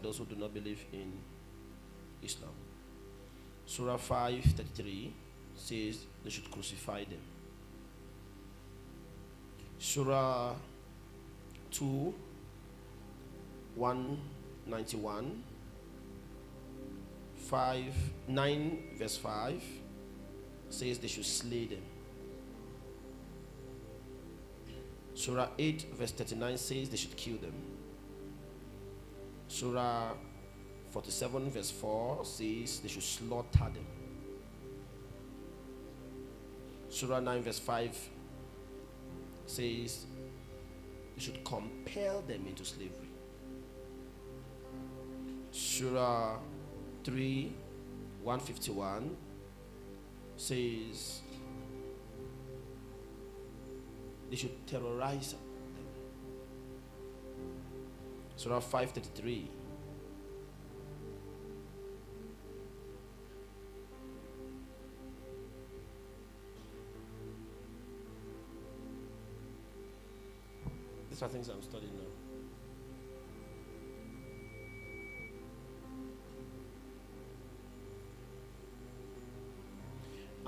those who do not believe in Islam. Surah 5:33 says they should crucify them. Surah 191 9 verse 5 says they should slay them. Surah 8 verse 39 says they should kill them. Surah 47 verse 4 says they should slaughter them. Surah 9 verse 5 says they should compel them into slavery. Surah 3 151 says they should terrorize them. Surah 5:33 these are things I'm studying now.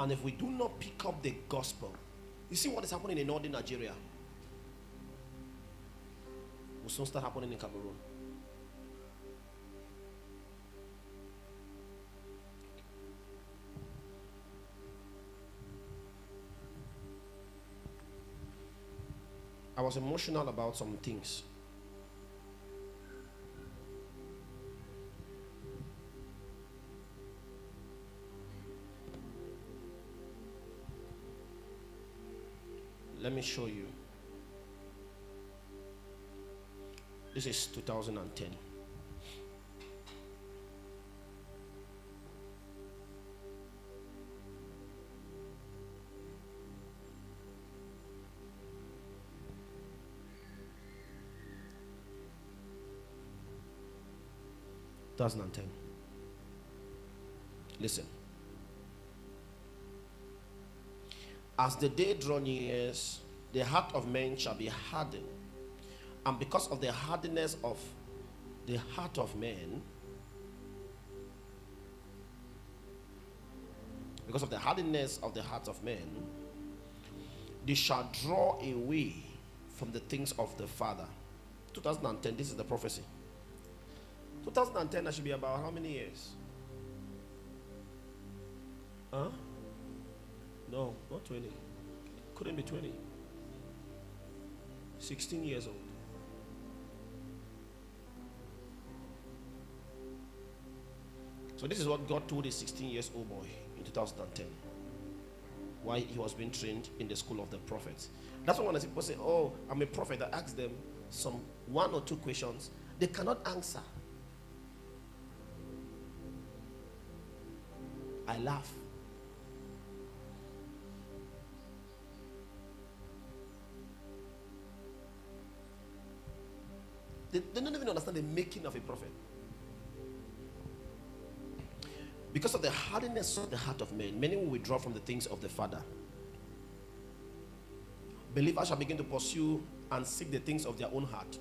And if we do not pick up the gospel, you see what is happening in northern Nigeria will soon start happening in Cameroon. I was emotional about some things. Let me show you. This is 2010. Listen. As the day draw near, the heart of men shall be hardened, and because of the hardness of the heart of men, because of the hardness of the heart of men, they shall draw away from the things of the Father. 2010, this is the prophecy. 2010, that should be about how many years? Huh? No, not 20. Couldn't be 20. 16 years old. So this is what God told a 16 years old boy in 2010. Why he was being trained in the school of the prophets. That's why when people say, oh, I'm a prophet, I ask them some 1 or 2 questions, they cannot answer. I laugh. They don't even understand the making of a prophet. Because of the hardness of the heart of men, many will withdraw from the things of the Father. Believers shall begin to pursue and seek the things of their own heart.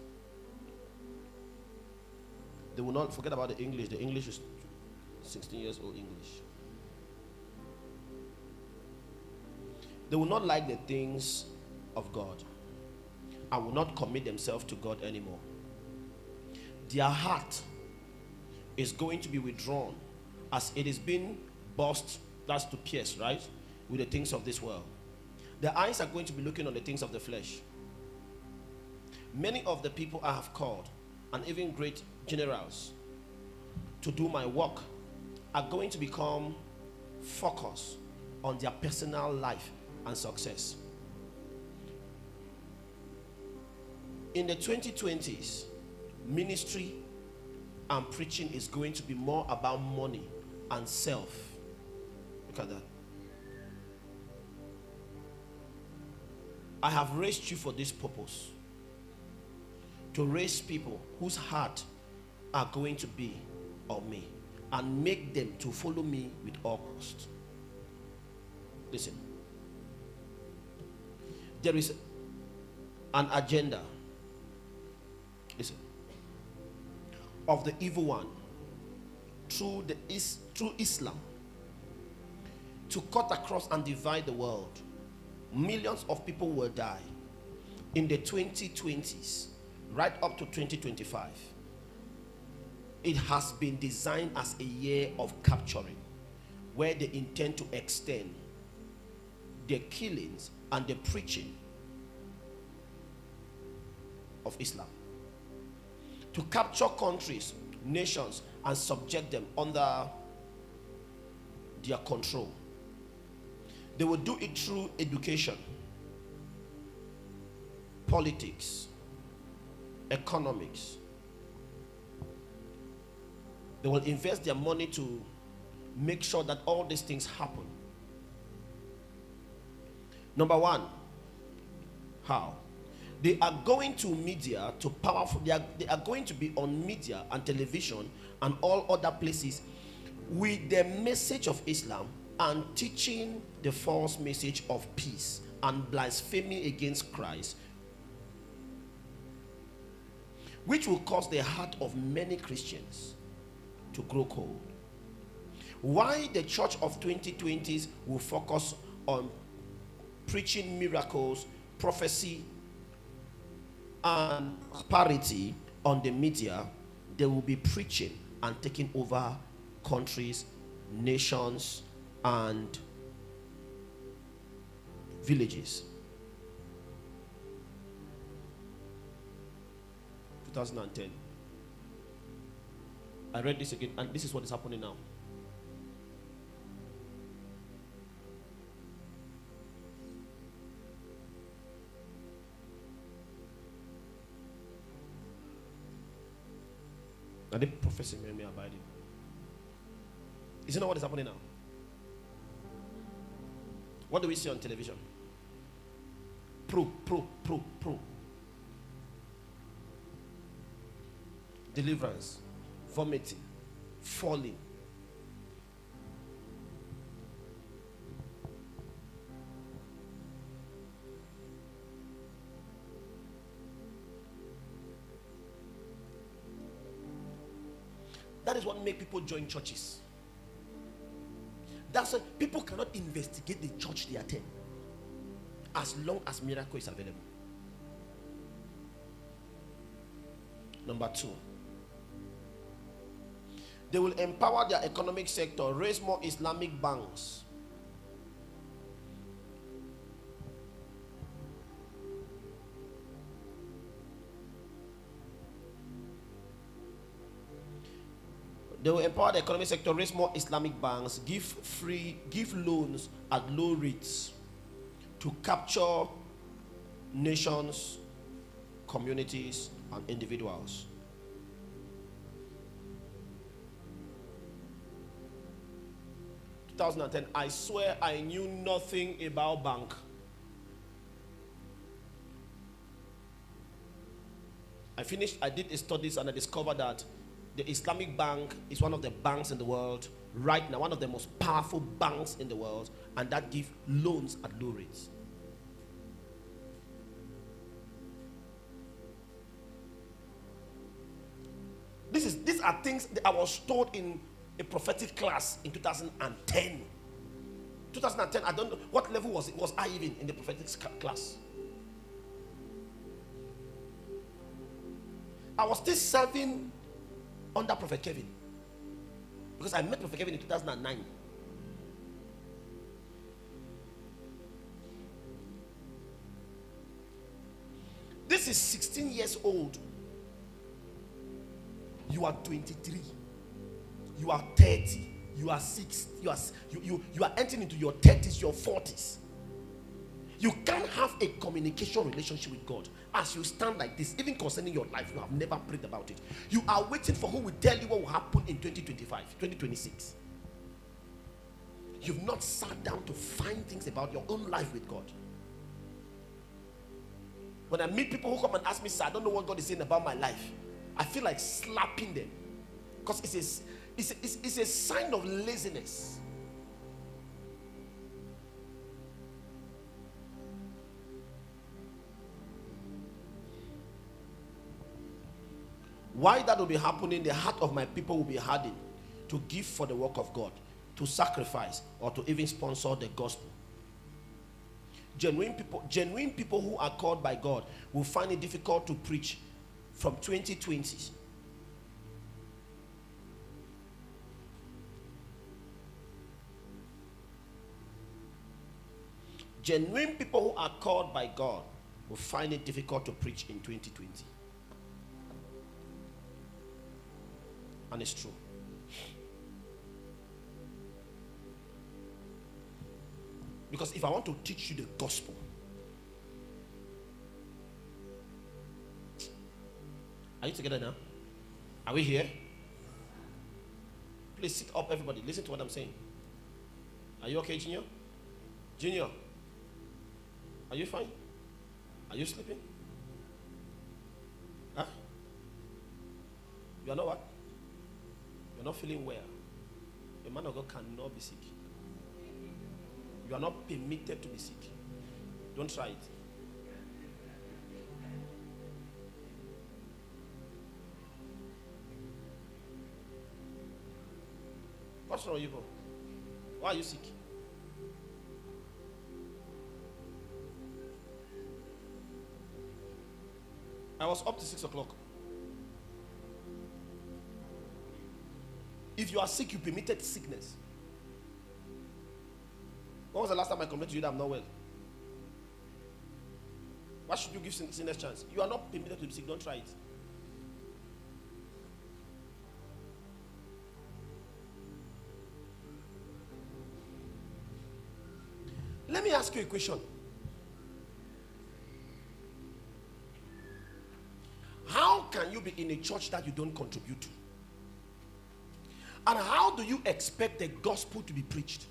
They will not forget about the English. The English is 16 years old English. They will not like the things of God and will not commit themselves to God anymore. Their heart is going to be withdrawn as it is being burst, that's to pierce, right, with the things of this world. Their eyes are going to be looking on the things of the flesh. Many of the people I have called, and even great generals, to do my work, are going to become focused on their personal life and success. In the 2020s, ministry and preaching is going to be more about money and self. Look at that. I have raised you for this purpose, to raise people whose heart are going to be on me and make them to follow me with all cost. Listen, there is an agenda. Listen, of the evil one through Islam to cut across and divide the world. Millions of people will die in the 2020s right up to 2025. It has been designed as a year of capturing, where they intend to extend the killings and the preaching of Islam, to capture countries, nations, and subject them under their control. They will do it through education, politics, economics. They will invest their money to make sure that all these things happen. Number one, how? They are going to media, to powerful, they are going to be on media and television and all other places with the message of Islam and teaching the false message of peace and blaspheming against Christ, which will cause the heart of many Christians to grow cold. Why the church of 2020s will focus on preaching miracles, prophecy, and prosperity on the media, they will be preaching and taking over countries, nations, and villages. 2010. I read this again, and this is what is happening now. And the prophecy made me abiding. Is it not what is happening now? What do we see on television? Pro. Deliverance, vomiting, falling. That is what makes people join churches. That's why people cannot investigate the church they attend as long as miracle is available. Number two, they will empower their economic sector, raise more Islamic banks. They will empower the economic sector, raise more Islamic banks, give loans at low rates to capture nations, communities, and individuals. In 2010, I swear I knew nothing about bank. I did studies and I discovered that the Islamic Bank is one of the banks in the world right now, one of the most powerful banks in the world, and that gives loans at low rates. These are things that I was taught in a prophetic class in 2010. 2010, I don't know what level was I even in the prophetic class. I was still serving under Prophet Kevin, because I met Prophet Kevin in 2009. This is 16 years old. You are 23. You are 30. You are 6. You are entering into your 30s, your 40s. You can't have a communication relationship with God as you stand like this, even concerning your life. You have never prayed about it. You are waiting for who will tell you what will happen in 2025, 2026. You've not sat down to find things about your own life with God. When I meet people who come and ask me, sir, I don't know what God is saying about my life, I feel like slapping them, because it's a sign of laziness. Why that will be happening, the heart of my people will be hardened to give for the work of God, to sacrifice, or to even sponsor the gospel. Genuine people who are called by God will find it difficult to preach from 2020. Genuine people who are called by God will find it difficult to preach in 2020. And it's true. Because if I want to teach you the gospel, are you together now? Are we here? Please sit up, everybody. Listen to what I'm saying. Are you okay, Junior? Junior, are you fine? Are you sleeping? Huh? You are not what? You are not feeling well. A man of God cannot be sick. You are not permitted to be sick. Don't try it. What's wrong with you? Why are you sick? I was up to 6 o'clock. If you are sick, you permitted sickness. When was the last time I complained to you that I'm not well? Why should you give sickness a chance? You are not permitted to be sick. Don't try it. Let me ask you a question. How can you be in a church that you don't contribute to? And how do you expect the gospel to be preached?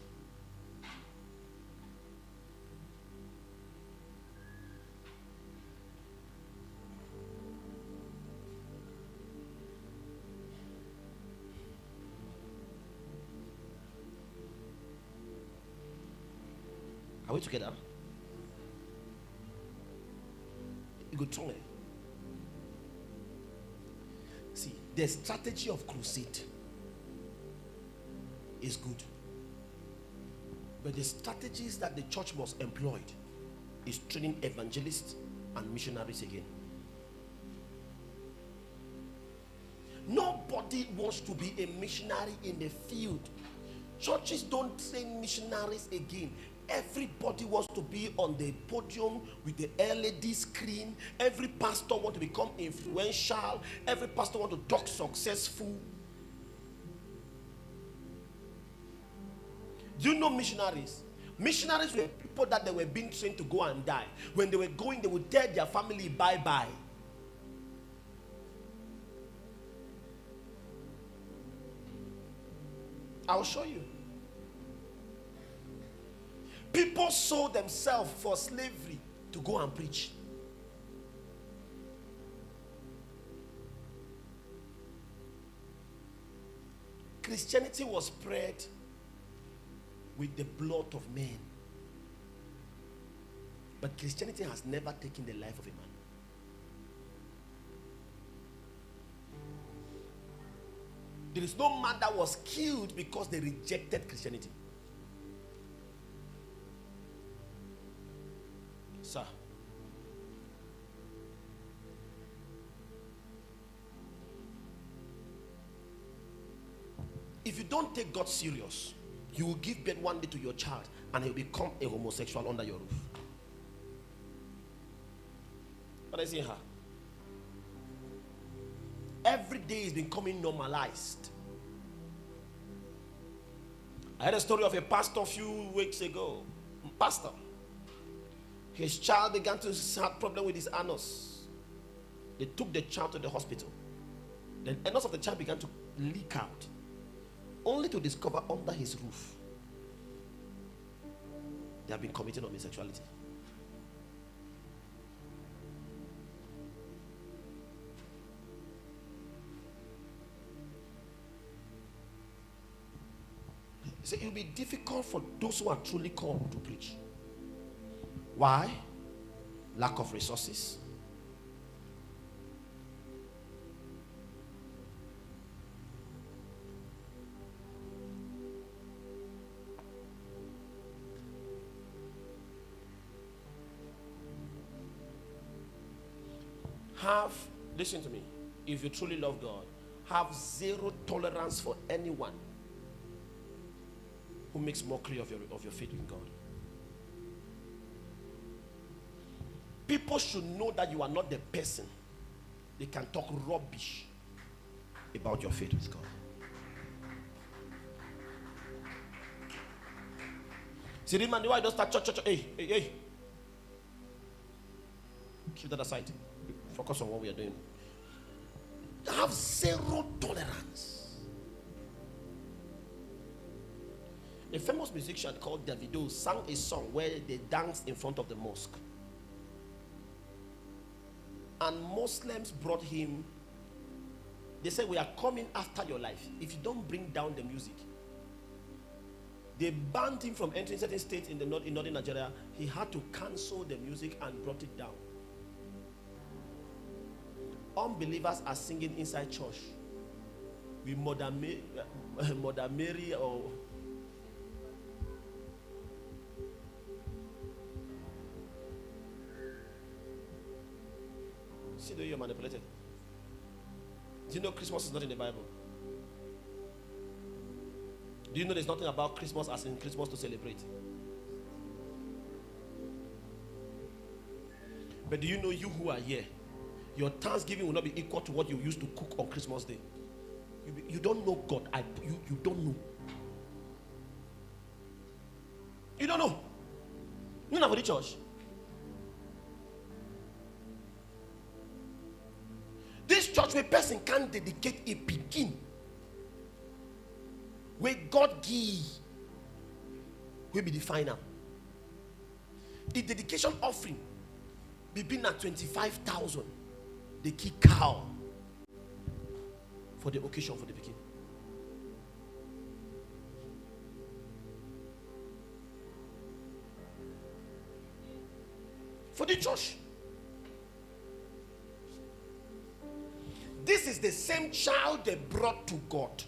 Are we together? You go try. See, the strategy of crusade is good, but the strategies that the church must employ is training evangelists and missionaries again. Nobody wants to be a missionary in the field. Churches don't train missionaries again. Everybody wants to be on the podium with the LED screen. Every pastor wants to become influential. Every pastor wants to talk successful. Do you know missionaries? Missionaries were people that they were being trained to go and die. When they were going, they would tell their family bye-bye. I'll show you. People sold themselves for slavery to go and preach. Christianity was spread with the blood of men. But Christianity has never taken the life of a man. There is no man that was killed because they rejected Christianity. Sir. If you don't take God serious, you will give birth one day to your child and he'll become a homosexual under your roof. What is in her? Every day is becoming normalized. I heard a story of a pastor a few weeks ago. Pastor. His child began to have problem with his anus. They took the child to the hospital. The anus of the child began to leak out, only to discover under his roof they have been committing homosexuality. So it will be difficult for those who are truly called to preach. Why? Lack of resources. Listen to me, if you truly love God, have zero tolerance for anyone who makes mockery of your faith in God. People should know that you are not the person they can talk rubbish about your faith with God. See, the man, why don't start church? Hey. Keep that aside. Focus on what we are doing. Have zero tolerance. A famous musician called Davido sang a song where they danced in front of the mosque. And Muslims brought him. They said, we are coming after your life if you don't bring down the music. They banned him from entering certain states in northern Nigeria. He had to cancel the music and brought it down. Unbelievers are singing inside church with Mother Mary or see the way you're manipulated. Do you know Christmas is not in the Bible? Do you know there's nothing about Christmas as in Christmas to celebrate? But do you know, you who are here, your Thanksgiving will not be equal to what you used to cook on Christmas Day. You don't know God. You don't know. You don't know. None of the church. This church where person can dedicate a begin, where God give will be the final. The dedication offering be been at 25,000. The key cow for the occasion for the beginning. For the church. This is the same child they brought to God,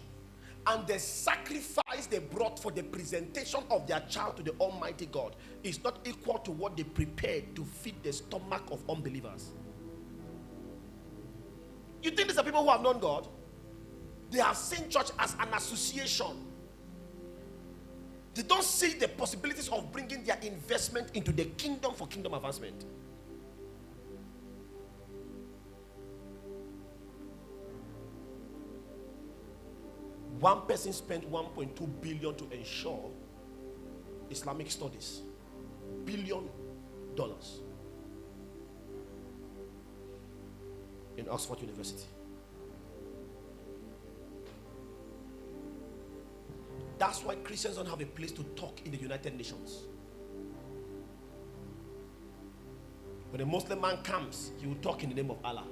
and the sacrifice they brought for the presentation of their child to the Almighty God is not equal to what they prepared to feed the stomach of unbelievers. You think these are people who have known God? They have seen church as an association. They don't see the possibilities of bringing their investment into the kingdom for kingdom advancement. One person spent 1.2 billion to ensure Islamic studies. $1 billion in Oxford University. That's why Christians don't have a place to talk in the United Nations. When a Muslim man comes, he will talk in the name of Allah,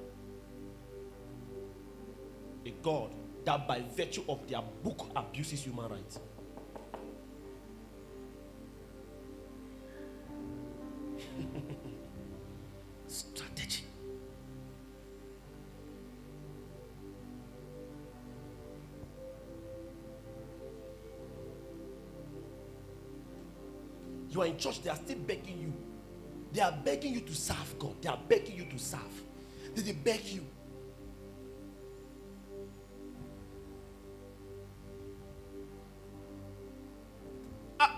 a God that by virtue of their book abuses human rights. Strategy. You are in church, they are still begging you. They are begging you to serve God. They are begging you to serve. They beg you.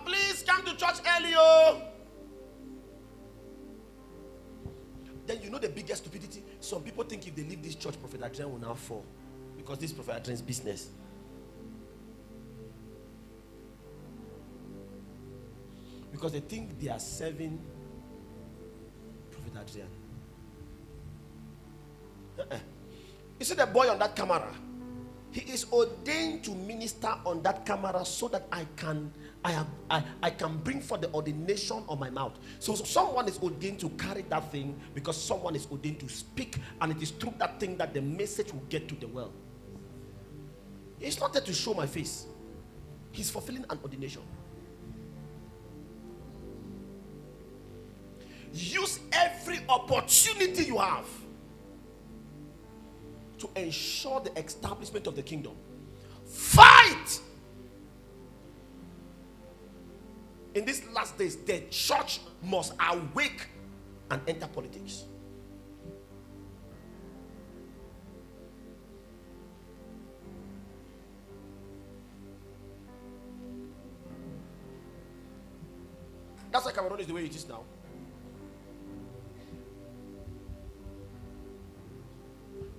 Please come to church early. Then you know the biggest stupidity. Some people think if they leave this church, Prophet Adrian will now fall, because this Prophet Adrian's business. Because they think they are serving Prophet Adrian. You see the boy on that camera? He is ordained to minister on that camera so that I can bring forth the ordination on my mouth. So someone is ordained to carry that thing because someone is ordained to speak, and it is through that thing that the message will get to the world. He's not there to show my face. He's fulfilling an ordination. Use every opportunity you have to ensure the establishment of the kingdom. Fight! In these last days, the church must awake and enter politics. That's why Cameroon is the way it is now.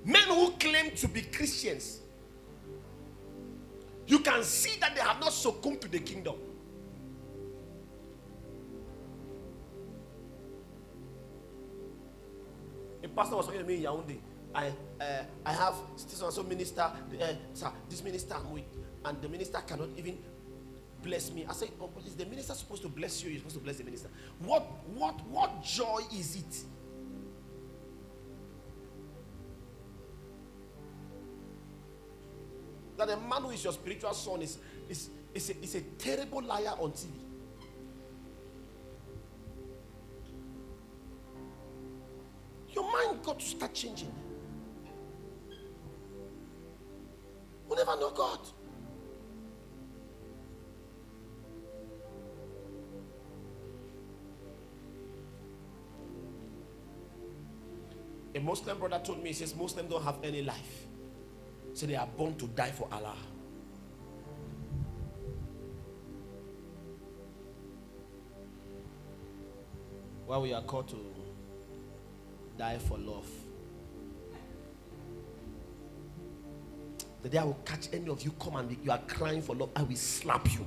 Men who claim to be Christians, you can see that they have not succumbed to the kingdom. A pastor was talking to me in Yaoundé. I have this also minister, sir, this minister I'm with, and the minister cannot even bless me. I said, oh, but is the minister supposed to bless you? You're supposed to bless the minister. What joy is it? That a man who is your spiritual son is a terrible liar on TV. Your mind got to start changing. We never know God. A Muslim brother told me, he says, Muslims don't have any life. So they are born to die for Allah. While we are called to die for love. The day I will catch any of you come and you are crying for love, I will slap you.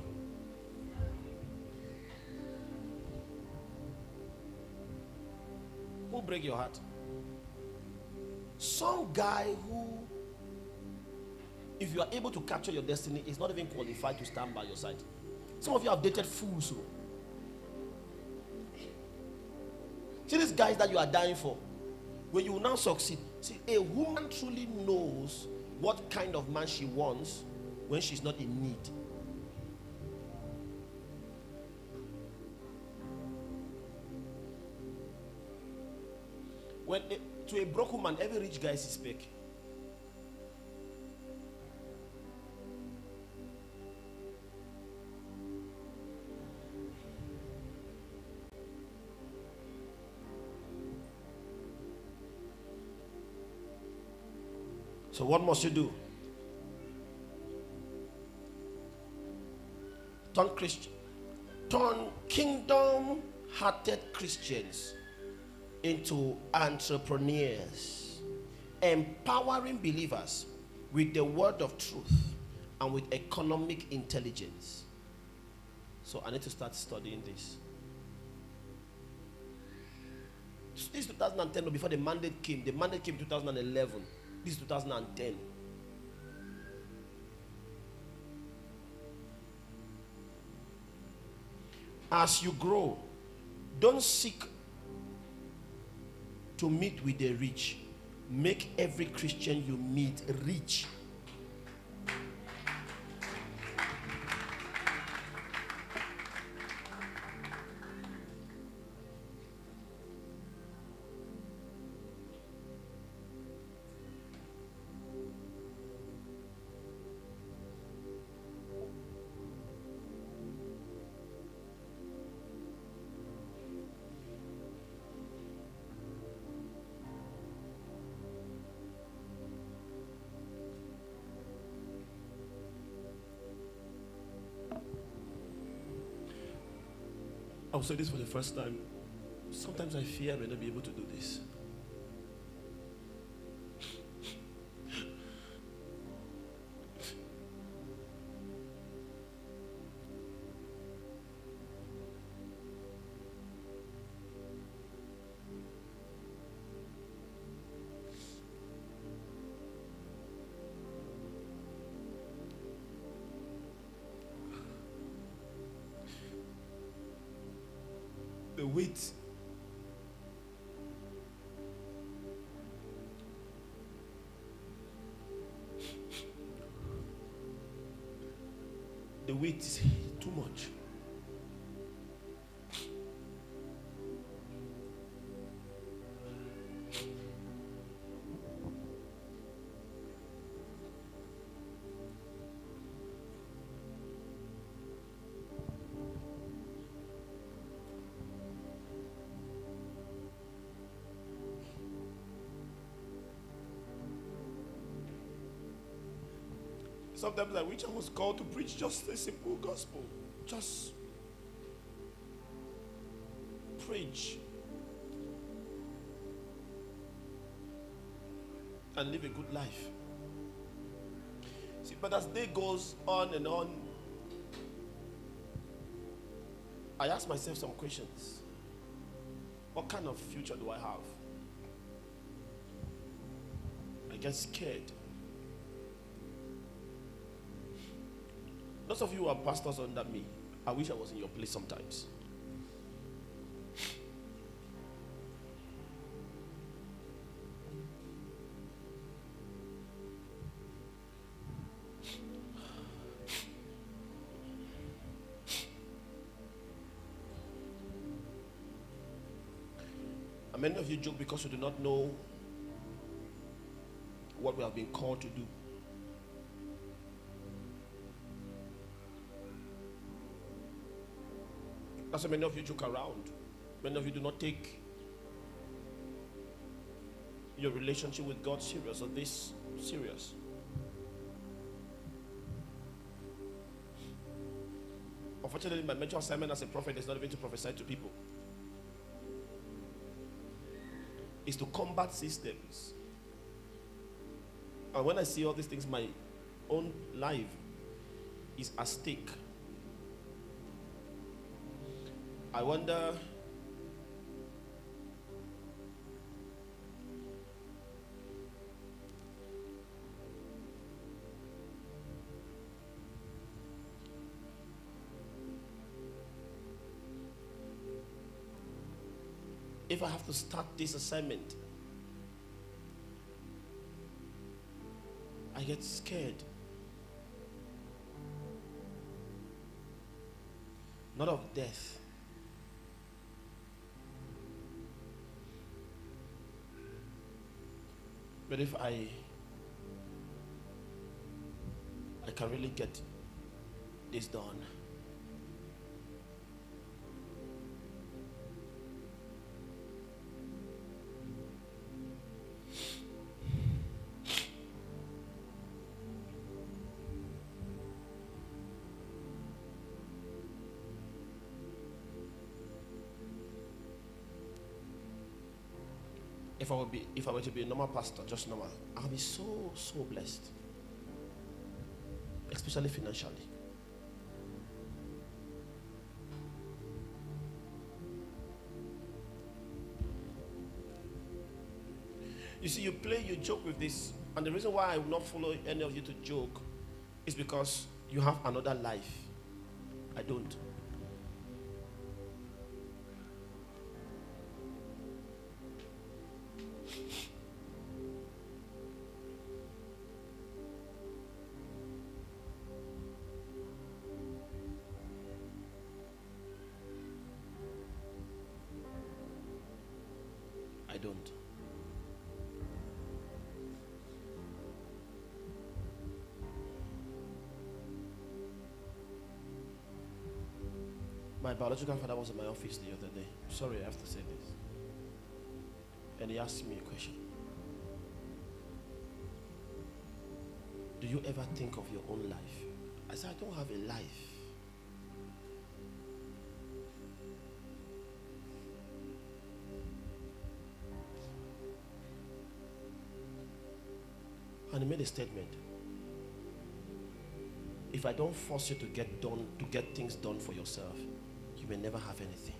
Who break your heart? Some guy who, if you are able to capture your destiny, is not even qualified to stand by your side. Some of you have dated fools. So. See these guys that you are dying for. When you will now succeed, see, a woman truly knows what kind of man she wants when she's not in need. To a broke woman, every rich guy is fake. So what must you do? Turn kingdom-hearted Christians into entrepreneurs, empowering believers with the word of truth and with economic intelligence. So I need to start studying this. This is 2010, before the mandate came. The mandate came in 2011. This is 2010. As you grow, don't seek to meet with the rich. Make every Christian you meet rich. I'll say this for the first time. Sometimes I fear I may not be able to do this. The weight. The weight is too much. Sometimes I wish I was called to preach just a simple gospel. Just preach and live a good life. See, but as day goes on and on, I ask myself some questions. What kind of future do I have? I get scared. Those of you who are pastors under me, I wish I was in your place sometimes. And many of you joke because you do not know what we have been called to do. That's why many of you joke around. Many of you do not take your relationship with God serious, or this serious. Unfortunately, my major assignment as a prophet is not even to prophesy to people. It's to combat systems. And when I see all these things, my own life is at stake. I wonder if I have to start this assignment. I get scared. Not of death, but if I can really get this done. If I were to be a normal pastor, just normal, I'll be so blessed, especially financially. You see, you joke with this, and the reason why I will not follow any of you to joke is because you have another life. I don't. I don't. My biological father was in my office the other day. Sorry, I have to say this. And he asked me a question. Do you ever think of your own life? I said, I don't have a life. And he made a statement. If I don't force you to get things done for yourself, you may never have anything.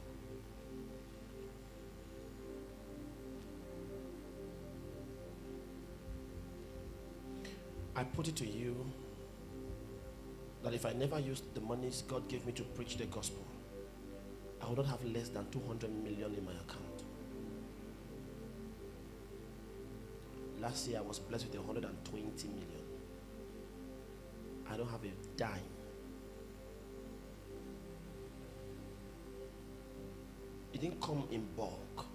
I put it to you that if I never used the monies God gave me to preach the gospel, I would not have less than 200 million in my account. Last year I was blessed with 120 million. I don't have a dime. It didn't come in bulk.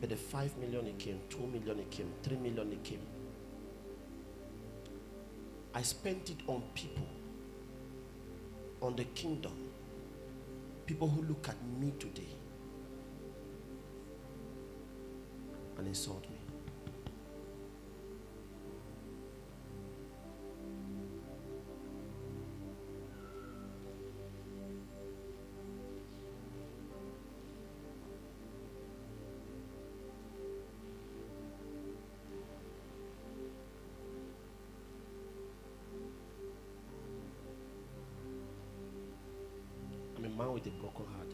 But the 5 million it came, 2 million it came, 3 million it came. I spent it on people, on the kingdom, people who look at me today and insult me. man with a broken heart.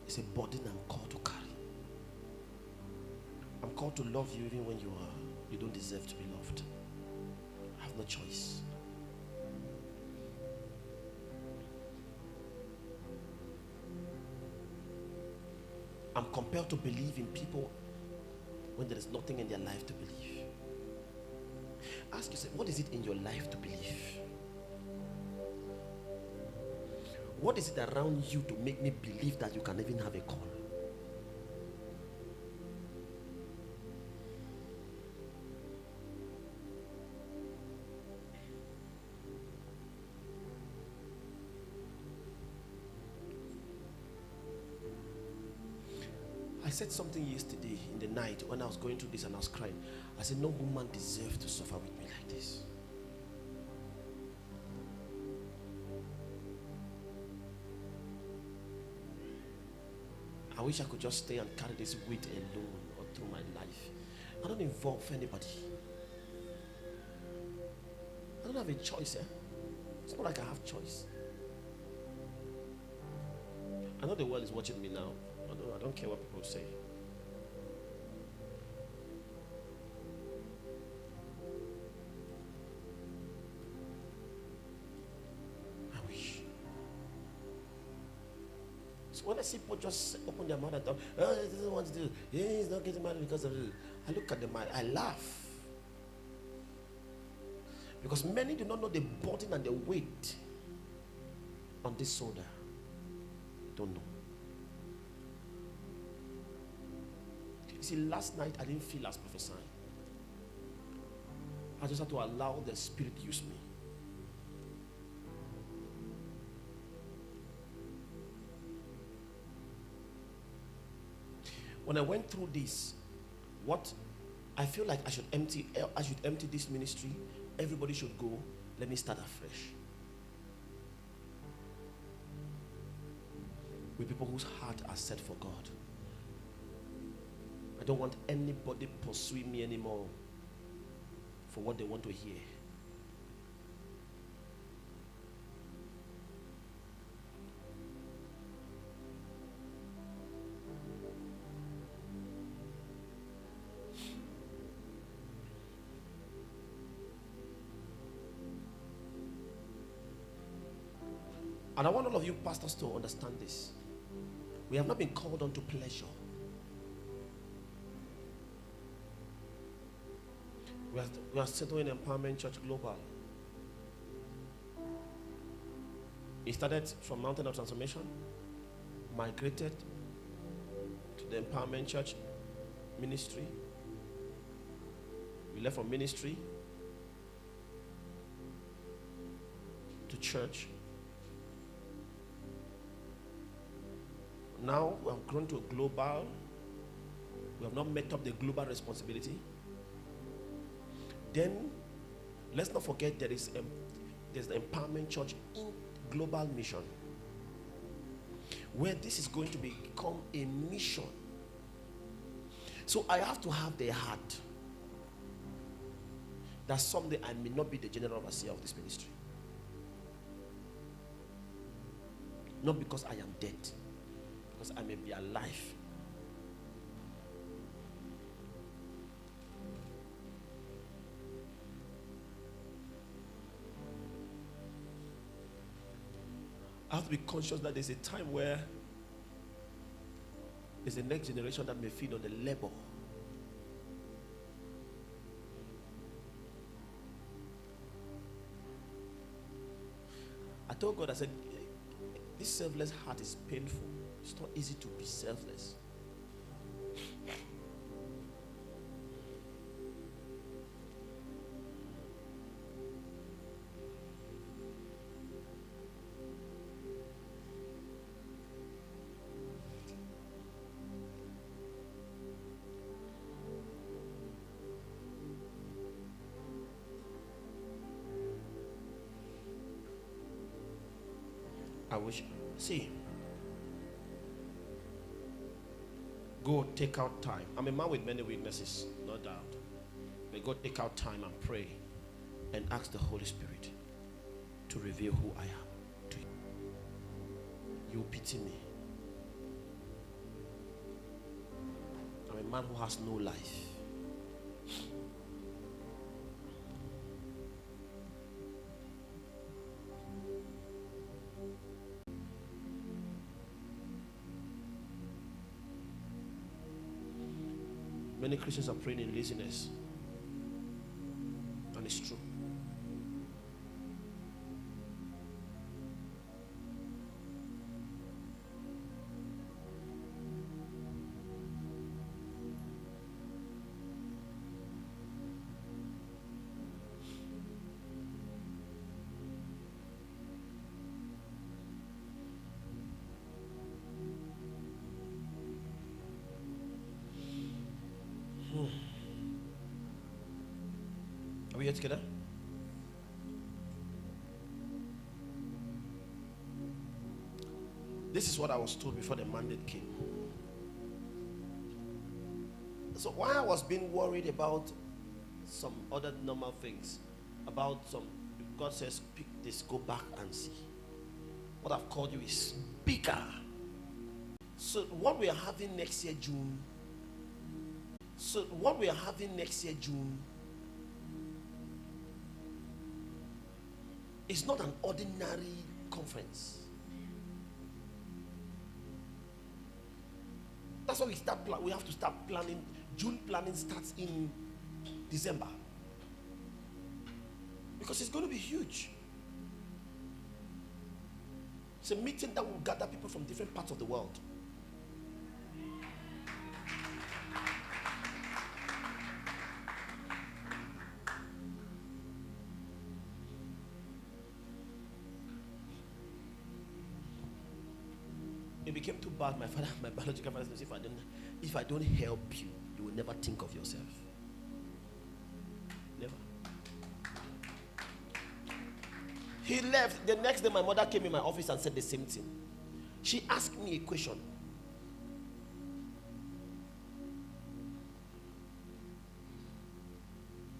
It's a burden I'm called to carry. I'm called to love you even when you don't deserve to be loved. I have no choice. I'm compelled to believe in people when there is nothing in their life to believe. Ask yourself, what is it in your life to believe? What is it around you to make me believe that you can even have a call? I said something yesterday in the night when I was going through this and I was crying. I said, no woman deserves to suffer with me like this. I wish I could just stay and carry this weight alone or through my life. I don't involve anybody. I don't have a choice. It's not like I have choice. I know the world is watching me now. I don't care what people say. I wish. So when I see people just open their mouth and talk, oh, he doesn't want to do it. Yeah, he's not getting married because of it. I look at them, I laugh. Because many do not know the burden and the weight on this shoulder. Don't know. See, last night I didn't feel as prophesying. I just had to allow the Spirit use me. When I went through this, what I feel like I should empty this ministry. Everybody should go. Let me start afresh. With people whose heart are set for God. I don't want anybody pursuing me anymore for what they want to hear. And I want all of you pastors to understand this. We have not been called unto pleasure. We are settled in Empowerment Church Global. It started from Mountain of Transformation, migrated to the Empowerment Church ministry. We left from ministry to church. Now we have grown to a global. We have not met up the global responsibility. Then let's not forget there's the Empowerment Church in global mission, where this is going to become a mission. So I have to have the heart that someday I may not be the general overseer of this ministry. Not because I am dead, because I may be alive. I have to be conscious that there's a time where there's a next generation that may feed on the labor. I told God, I said, this selfless heart is painful. It's not easy to be selfless. I wish, see, go take out time. I'm a man with many weaknesses, no doubt. But go take out time and pray and ask the Holy Spirit to reveal who I am to you. You pity me. I'm a man who has no life. Many Christians are praying in laziness. And it's true. Are we here together? This is what I was told before the mandate came. So while I was being worried about some other normal things, about some, God says, pick this, go back and see. What I've called you is bigger. So what we are having next year, June. It's not an ordinary conference. That's why we have to start planning. June planning starts in December. Because it's going to be huge. It's a meeting that will gather people from different parts of the world. It became too bad. My biological father said, if I don't help you, you will never think of yourself. Never. He left. The next day, my mother came in my office and said the same thing. She asked me a question.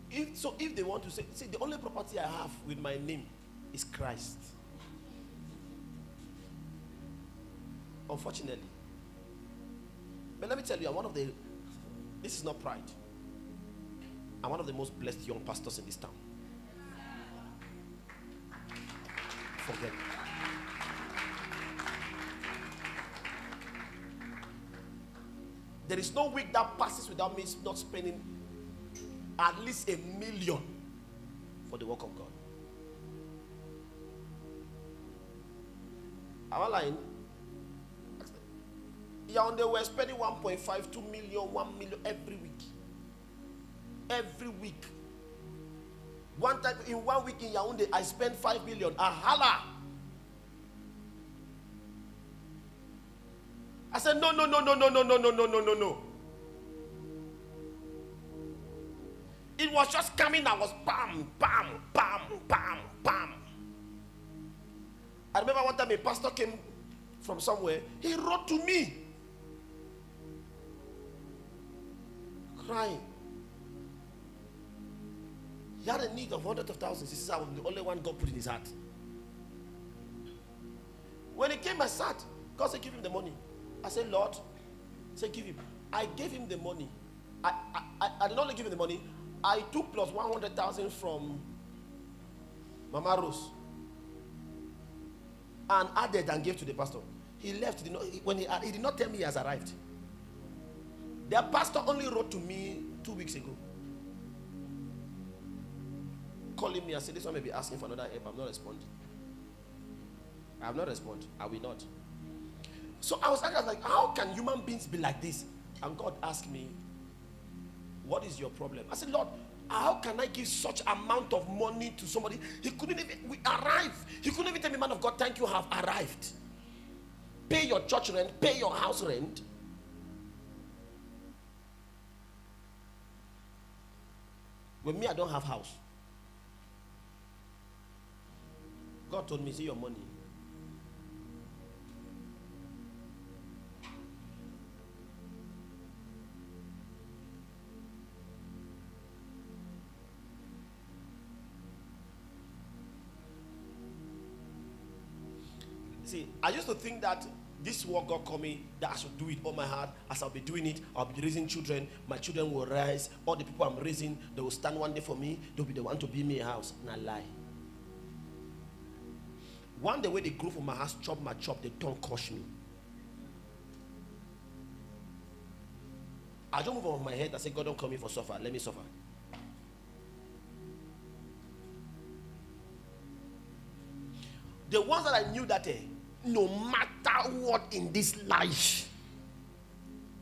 If they want to say, see, the only property I have with my name is Christ. Unfortunately. But let me tell you, this is not pride. I'm one of the most blessed young pastors in this town. Forget it. There is no week that passes without me not spending at least $1 million for the work of God. Am I lying? Yaoundé were spending 1.5, 2 million, 1 million every week. Every week. One time in 1 week in Yaoundé, I spent 5 million. Ahala! I said, no. It was just coming. I was bam, bam, bam, bam, bam. I remember one time a pastor came from somewhere. He wrote to me, crying. He had a need of hundreds of thousands. He says, I'm the only one God put in his heart. When he came, I sat. God said, give him the money. I said, Lord, say give him. I gave him the money. I did not only give him the money. I took plus 100,000 from Mama Rose and added and gave to the pastor. He left. He did not tell me he has arrived. The pastor only wrote to me 2 weeks ago, calling me and said, this one may be asking for another help. I'm not responding. I have not responded. I will not. So I was like, how can human beings be like this? And God asked me, what is your problem? I said, Lord, how can I give such amount of money to somebody? He couldn't even, we arrived. He couldn't even tell me, man of God, thank you, have arrived. Pay your church rent, pay your house rent. With me, I don't have house. God told me, see your money. See, I used to think that this work God called me, that I should do it all my heart. As I'll be doing it, I'll be raising children. My children will rise. All the people I'm raising, they will stand one day for me. They'll be the one to build me a house. And I lie. One day when they grew from my house, chop my chop, they don't crush me. I don't move on my head. I say, God, don't call me for suffer. Let me suffer. The ones that I knew that no matter what in this life,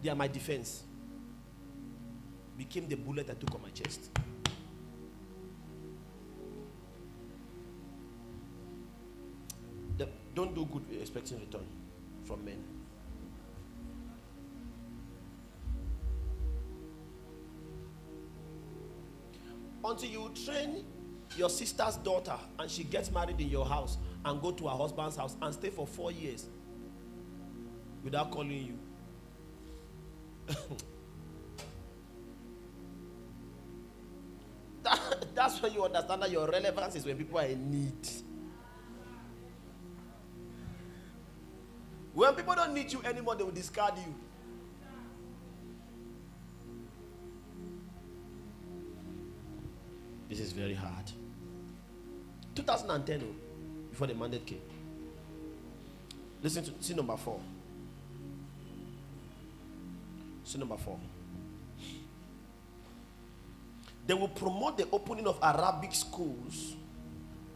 they are my defense, became the bullet I took on my chest. Don't do good expecting return from men. Until you train your sister's daughter and she gets married in your house and go to her husband's house and stay for 4 years without calling you. That's when you understand that your relevance is when people are in need. When people don't need you anymore, they will discard you. This is very hard. 2010, before the mandate came. Listen to see number 4. See number 4. They will promote the opening of Arabic schools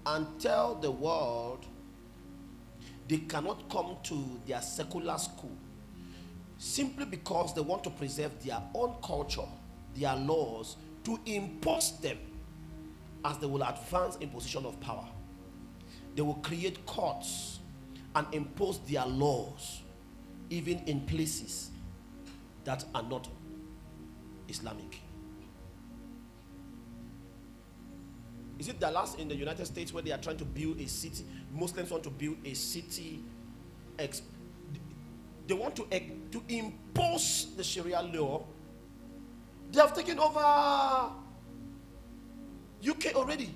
and tell the world they cannot come to their secular school simply because they want to preserve their own culture, their laws, to impose them as they will advance in position of power. They will create courts and impose their laws even in places that are not Islamic. Is it Dallas in the United States where they are trying to build a city? Muslims want to build a city. They want to impose the Sharia law. They have taken over UK already.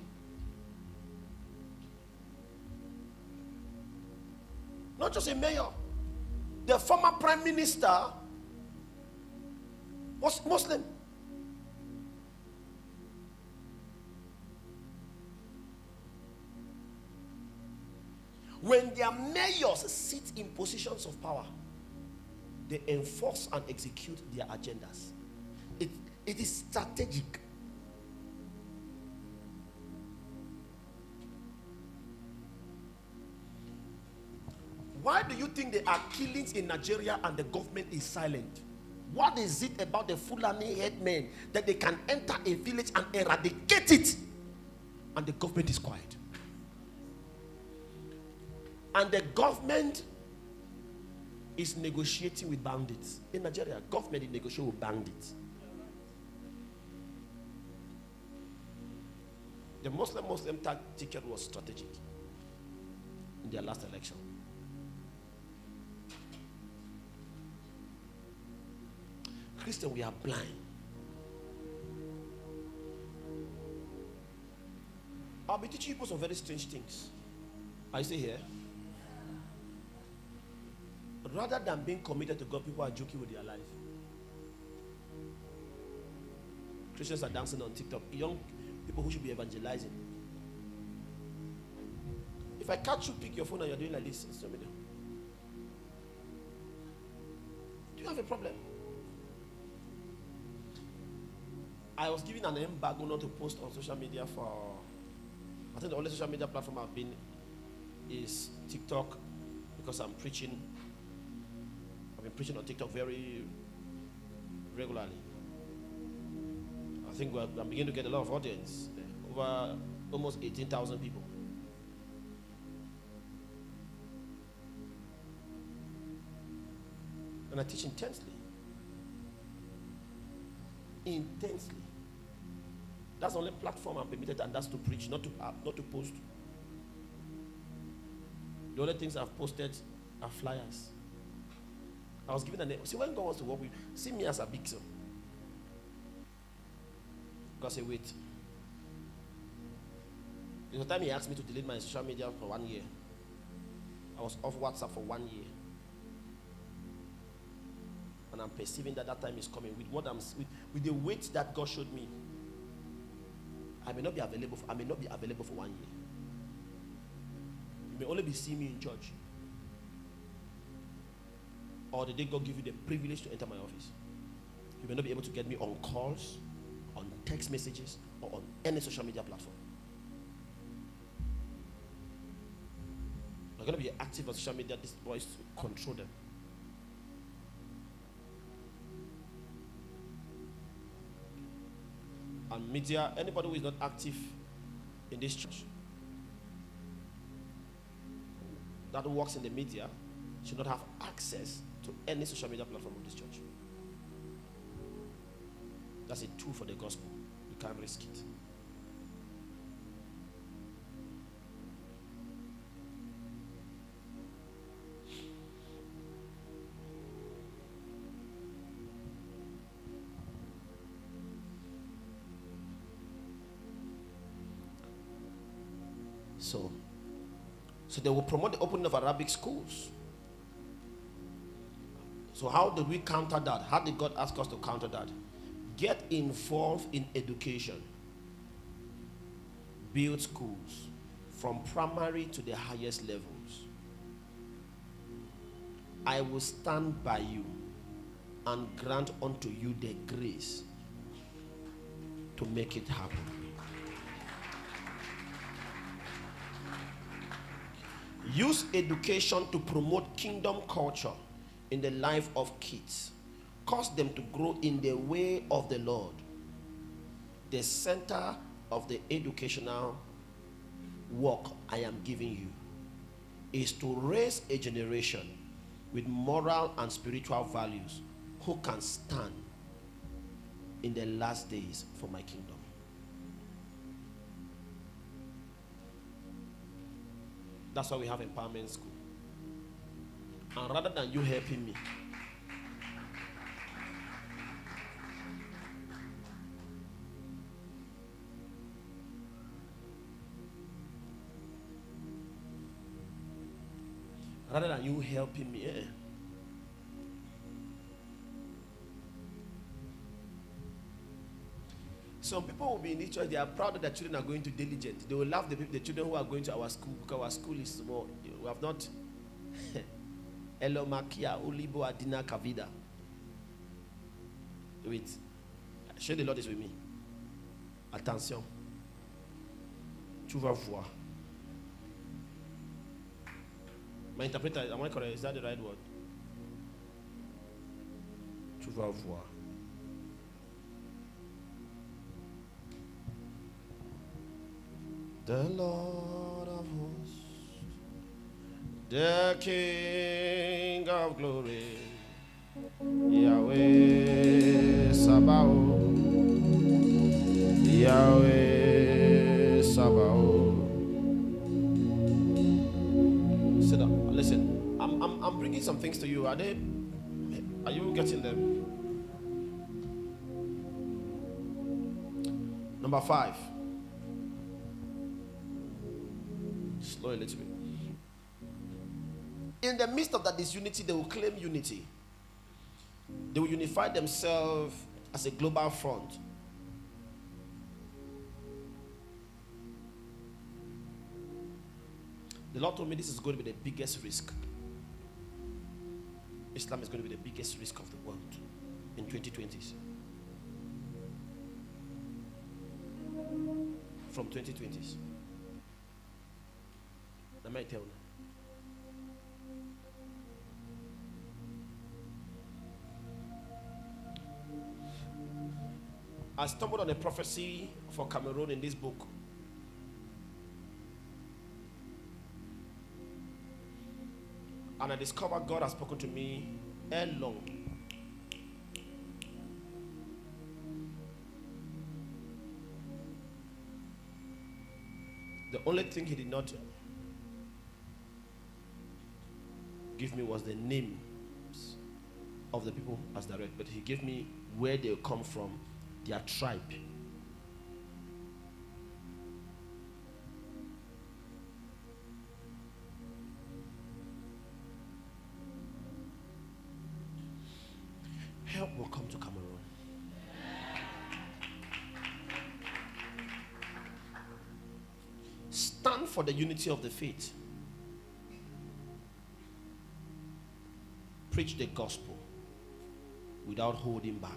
Not just a mayor. The former prime minister was Muslim. When their mayors sit in positions of power, they enforce and execute their agendas. It is strategic. Why do you think there are killings in Nigeria and the government is silent? What is it about the Fulani headmen that they can enter a village and eradicate it and the government is quiet? And the government is negotiating with bandits. In Nigeria, government is negotiating with bandits. The Muslim ticket was strategic in their last election. Christian, we are blind. I'll be teaching you some very strange things. Are you still here? Rather than being committed to God, people are joking with their life. Christians are dancing on TikTok. Young people who should be evangelizing. If I catch you, pick your phone and you're doing like this, do you have a problem? I was given an embargo not to post on social media for, I think the only social media platform I've been is TikTok, because I'm preaching. I've been preaching on TikTok very regularly. I think I'm beginning to get a lot of audience, over almost 18,000 people. And I teach intensely. Intensely. That's the only platform I'm permitted, and that's to preach, not to post. The only things I've posted are flyers. I was given a name. See, when God wants to work with, see me as a big son. God said, wait. There's a time he asked me to delete my social media for 1 year. I was off WhatsApp for 1 year. And I'm perceiving that that time is coming with what with the weight that God showed me. I may not be available for 1 year. You may only be seeing me in church. Or the day God give you the privilege to enter my office. You may not be able to get me on calls, on text messages, or on any social media platform. I'm going to be active on social media. These boys to control them. And media, anybody who is not active in this church that works in the media should not have access to any social media platform of this church. That's a tool for the gospel. You can't risk it. So they will promote the opening of Arabic schools. So how did we counter that? How did God ask us to counter that? Get involved in education. Build schools from primary to the highest levels. I will stand by you and grant unto you the grace to make it happen. Use education to promote kingdom culture in the life of kids. Cause them to grow in the way of the Lord. The center of the educational work I am giving you is to raise a generation with moral and spiritual values who can stand in the last days for my kingdom. That's why we have empowerment school. And rather than you helping me, some people will be in this church, they are proud that their children are going to diligent. They will love the children who are going to our school because our school is small. We have not Elomakia Ulibo Adina Kavida. Wait. Share the Lord is with me. Attention. Tu vas voir. My interpreter, am I correct? Is that the right word? Tu vas voir. The Lord of hosts, the King of glory, Yahweh Sabaoth, Yahweh Sabaoth. Sit down. Listen, I'm bringing some things to you. Are you getting them? Number 5. Slow a little bit. In the midst of that disunity, they will claim unity. They will unify themselves as a global front. The Lord told me this is going to be the biggest risk. Islam is going to be the biggest risk of the world in 2020s. From 2020s. I might tell you. I stumbled on a prophecy for Cameroon in this book. And I discovered God has spoken to me ere long. The only thing he did not give me was the names of the people as direct, but he gave me where they come from, their tribe. Welcome to Cameroon. Stand for the unity of the faith. Preach the gospel without holding back.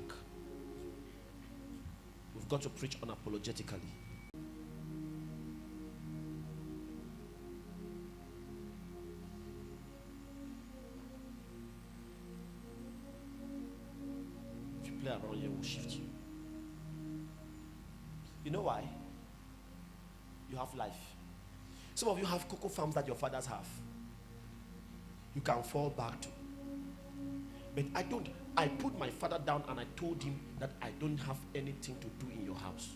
We've got to preach unapologetically. If you play around here, we'll shift you. You know why? You have life. Some of you have cocoa farms that your fathers have. You can fall back to. But I don't. I put my father down and I told him that I don't have anything to do in your house.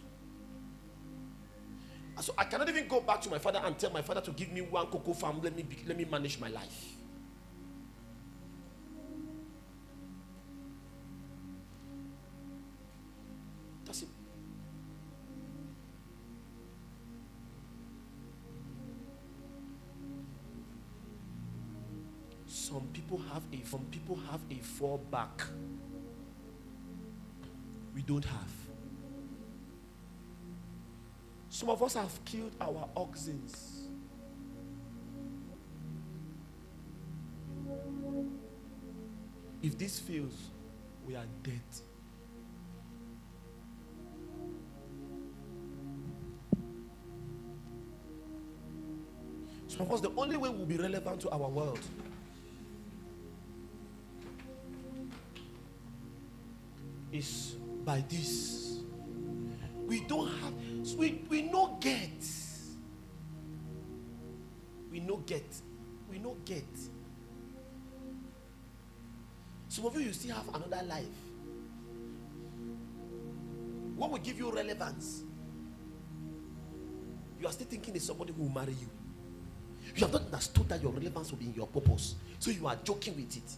So I cannot even go back to my father and tell my father to give me one cocoa farm. Let me manage my life. That's it. Some people have a fallback. We don't have. Some of us have killed our oxen. If this fails, we are dead. Some of us, the only way we'll be relevant to our world is by this. We don't have, we no get. We no get. We no get. Some of you still have another life. What will give you relevance? You are still thinking it's somebody who will marry you. You have not understood that your relevance will be in your purpose. So you are joking with it.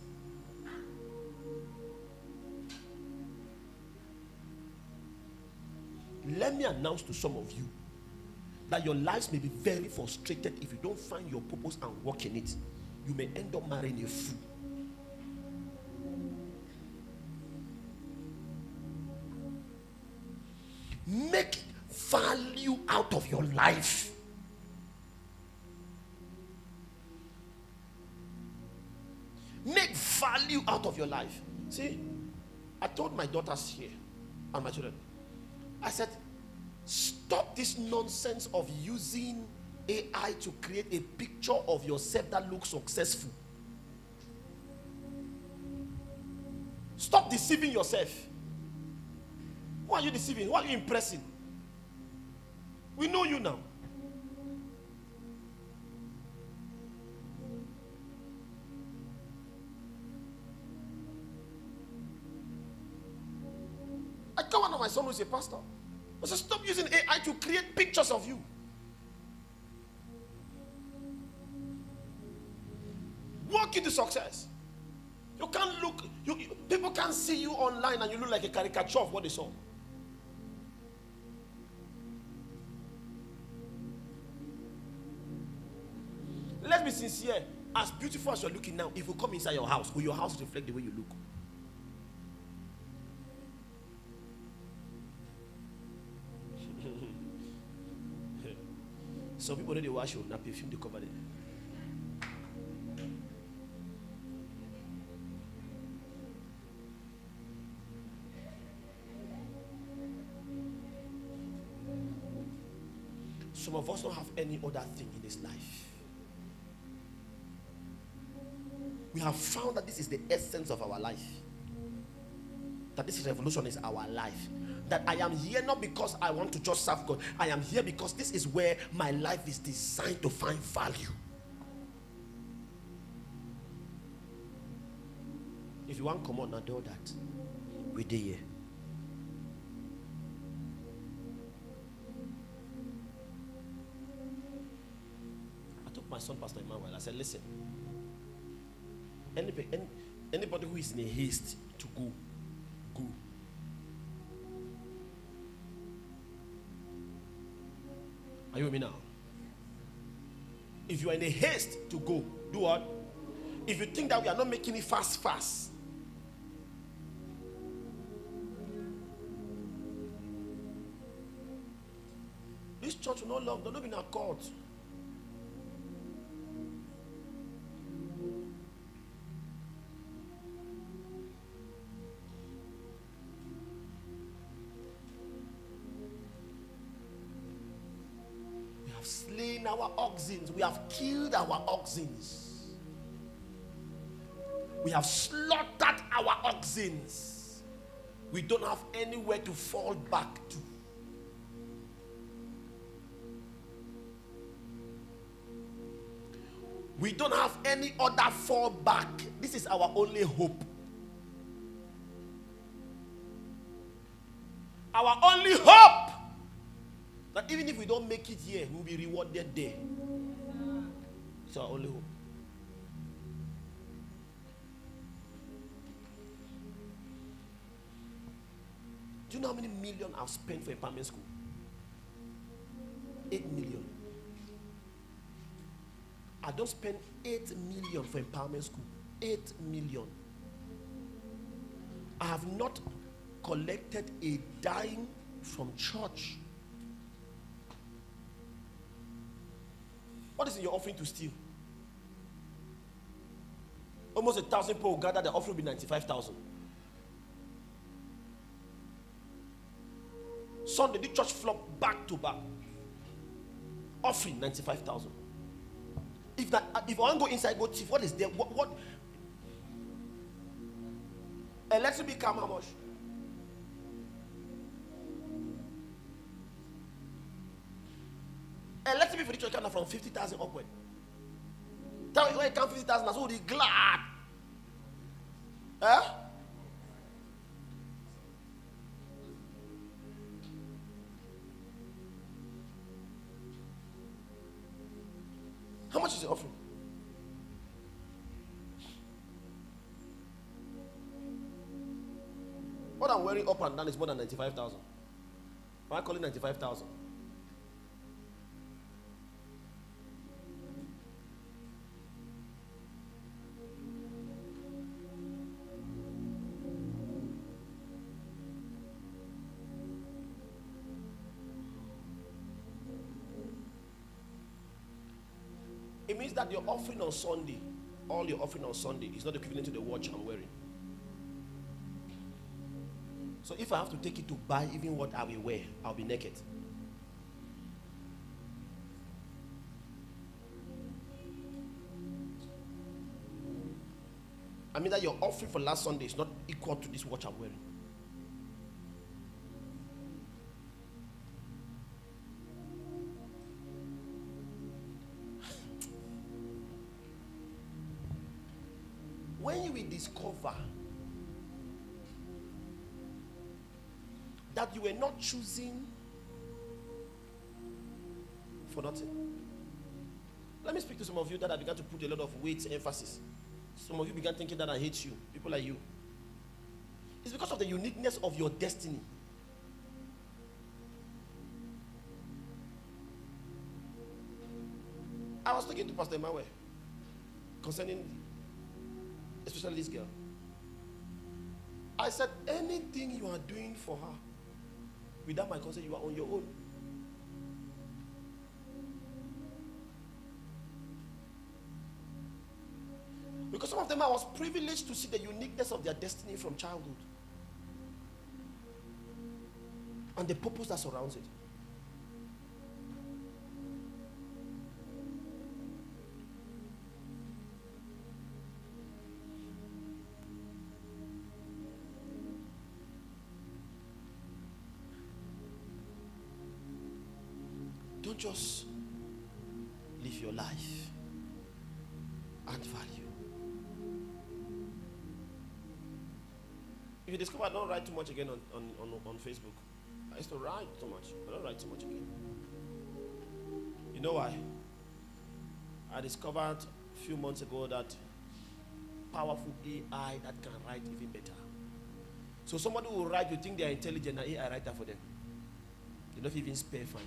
Let me announce to some of you that your lives may be very frustrated if you don't find your purpose and walk in it. You may end up marrying a fool. Make value out of your life. Make value out of your life. See, I told my daughters here and my children, I said, stop this nonsense of using AI to create a picture of yourself that looks successful. Stop deceiving yourself. Who are you deceiving? Who are you impressing? We know you now. I got one of my sons who's a pastor. I said, stop using AI to create pictures of you. Walk into success. You can't look, people can't see you online and you look like a caricature of what they saw. Let's be sincere. As beautiful as you're looking now, if you come inside your house, will your house reflect the way you look? Some people know they wash your nappy film, they cover it. Some of us don't have any other thing in this life. We have found that this is the essence of our life. That this revolution is our life. That I am here not because I want to just serve God. I am here because this is where my life is designed to find value. If you want to come on and do that, we're there. I told my son, Pastor Emmanuel, I said, listen, anybody who is in a haste to go, go. Are you with me now? If you are in a haste to go, do what? If you think that we are not making it fast, this church will not love, they'll not be in accord. We have slain our oxen. We have killed our oxen. We have slaughtered our oxen. We don't have anywhere to fall back to. We don't have any other fallback. This is our only hope. Our only hope. That even if we don't make it here, we'll be rewarded there. It's our only hope. Do you know how many million I've spent for empowerment school? 8 million. I don't spend 8 million for empowerment school. 8 million. I have not collected a dime from church. What is in your offering to steal? Almost 1,000 people gather, the offering will be 95,000. Sunday, the church flopped back to back. Offering 95,000. If I want to go inside, go thief, what is there? What? Electric bill come how much? Electric bill for the church come from 50,000 upward. Tell me when it comes 50,000, that's all the glad. Huh? How much is the offering? What I'm wearing up and down is more than 95,000. Why call it 95,000? It means that your offering on Sunday, all your offering on Sunday, is not equivalent to the watch I'm wearing. So if I have to take it to buy even what I will wear, I'll be naked. I mean that your offering for last Sunday is not equal to this watch I'm wearing. When you will discover that you were not choosing for nothing. Let me speak to some of you that I began to put a lot of weight, emphasis. Some of you began thinking that I hate you, people like you. It's because of the uniqueness of your destiny. I was talking to Pastor Emmanuel concerning especially this girl. I said, anything you are doing for her without my consent, you are on your own. Because some of them, I was privileged to see the uniqueness of their destiny from childhood and the purpose that surrounds it. Don't just live your life and value. If you discover I don't write too much again on Facebook, I used to write too much, but I don't write too much again. You know why? I discovered a few months ago that powerful AI that can write even better. So somebody will write, you think they are intelligent, and AI write that for them. They don't even spare fine.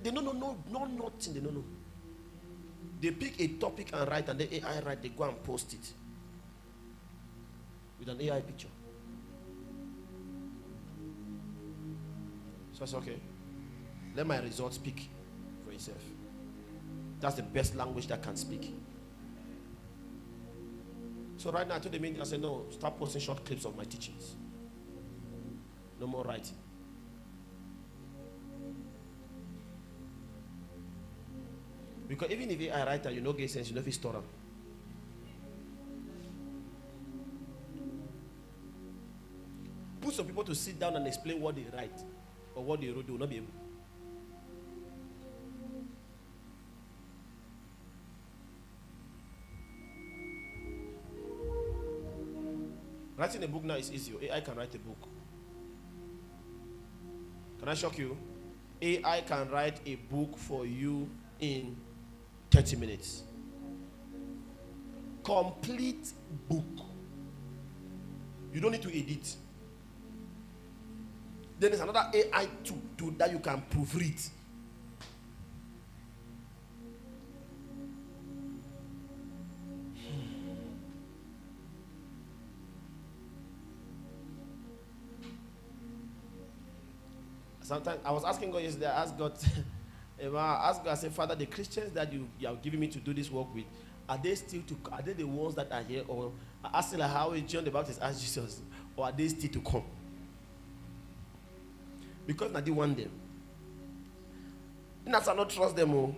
They no nothing. They no. They pick a topic and write, and the AI write. They go and post it with an AI picture. First, okay. Let my results speak for itself. That's the best language that can speak. So right now I told the meeting, I said, no, start posting short clips of my teachings. No more writing. Because even if I write that, you know, get sense, you know, if it's store them. Put some people to sit down and explain what they write or what they wrote, they will not be able. Writing a book now is easy. AI can write a book. Can I shock you? AI can write a book for you in 30 minutes. Complete book. You don't need to edit. Then there's another AI tool that you can proofread. Sometimes I was asking God yesterday, I asked God, I said, Father, the Christians that you are giving me to do this work with, are they the ones that are here? Or I asked like, how is John the Baptist asked Jesus, or are they still to come? Because I didn't want them. And I not trust them all.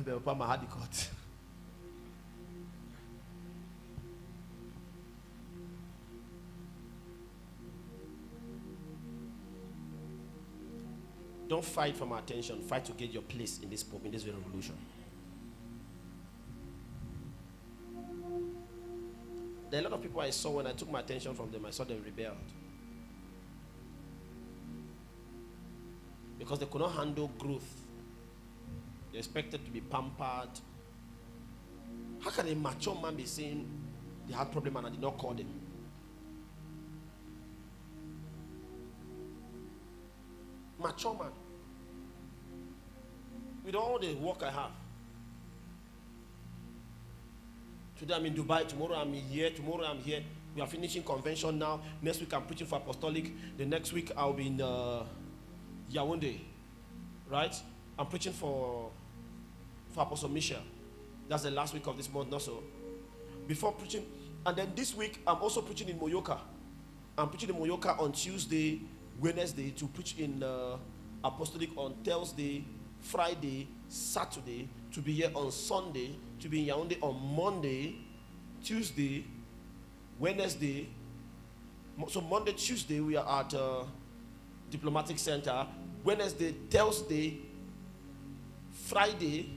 They were my hard cut. Don't fight for my attention. Fight to get your place in this revolution. There are a lot of people I saw when I took my attention from them. I saw them rebelled because they could not handle growth. They expected to be pampered. How can a mature man be saying they had problem and I did not call them? Mature man. With all the work I have. Today I'm in Dubai, tomorrow I'm here, We are finishing convention now. Next week I'm preaching for apostolic. The next week I'll be in Yaoundé. Right? I'm preaching for Apostle Michel. That's the last week of this month, not so. Before preaching, and then this week I'm also preaching in Moyoka. I'm preaching in Moyoka on Tuesday, Wednesday, to preach in apostolic on Thursday, Friday, Saturday, to be here on Sunday, to be in Yaoundé on Monday, Tuesday, Wednesday. So Monday, Tuesday we are at Diplomatic Center. Wednesday, Thursday, Friday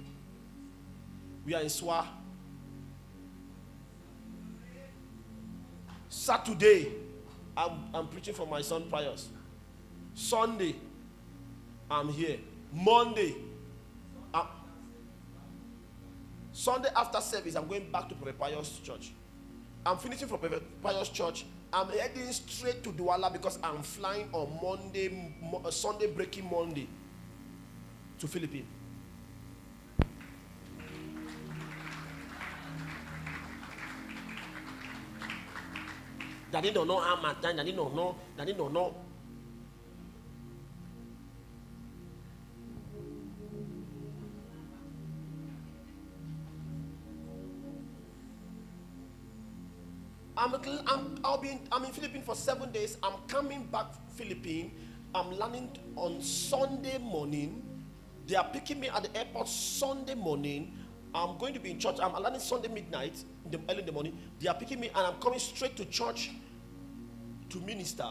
we are in Swa. Saturday I'm preaching for my son Pius. Sunday I'm here. Monday Sunday after service I'm going back to Pius Church. I'm finishing from Pius Church. I'm heading straight to Douala because I'm flying on Monday, Sunday breaking Monday to Philippines. Daddy don't know how much time. Daddy don't know. I'm in Philippines for 7 days. I'm coming back Philippines. I'm landing on Sunday morning. They are picking me at the airport Sunday morning. I'm going to be in church. I'm landing Sunday midnight, early in the morning. They are picking me and I'm coming straight to church to minister.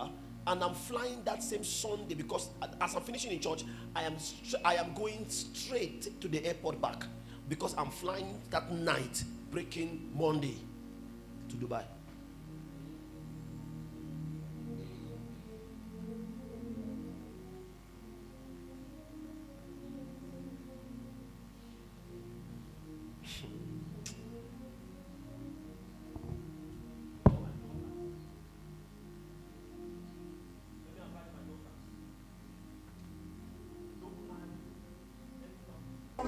And I'm flying that same Sunday because as I'm finishing in church, I am going straight to the airport back because I'm flying that night, breaking Monday to Dubai.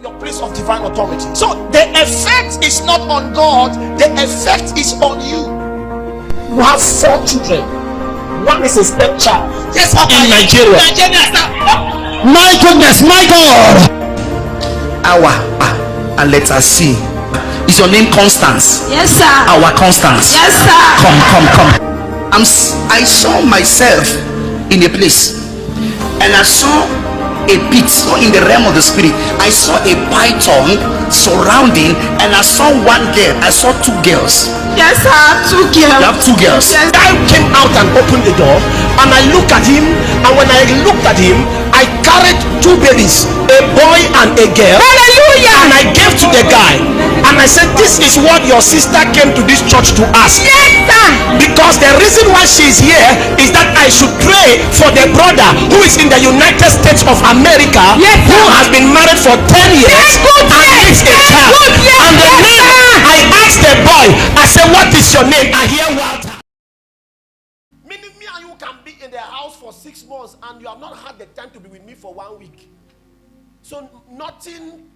Your place of divine authority. So the effect is not on God, the effect is on you. You have 4 children. one is a stepchild. Yes, in Nigeria. My goodness, my God. And let us see. Is your name Constance? Yes, sir. Our Constance. Yes, sir. Come. I saw myself in a place, and I saw a pit. So in the realm of the spirit, I saw a python surrounding, and I saw one girl. I saw two girls. Yes, sir. Two girls. You have two girls. Yes. I came out and opened the door, and I looked at him, and when I looked at him, I carried two babies, a boy and a girl. Hallelujah. And I gave to the guy, and I said, this is what your sister came to this church to ask. Yes, sir. Because the reason why she is here is that I should pray for the brother who is in the United States of America, yes, who has been married for 10 years, yes, good, and yes, needs a yes, child. good, yes, And the yes, name, sir. I asked the boy, I said, what is your name? I hear Walter. Meaning me and you can be in the house for 6 months and you have not had the time to be with me for 1 week. So nothing,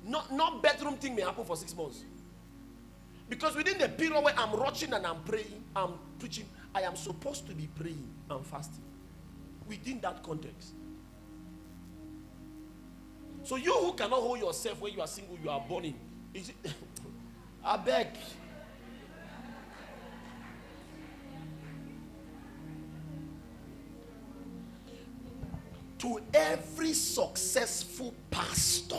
not bedroom thing may happen for 6 months. Because within the period where I'm watching and I'm praying, I'm preaching, I am supposed to be praying and fasting. Within that context. So you who cannot hold yourself when you are single, you are burning. Is it? I beg. To every successful pastor,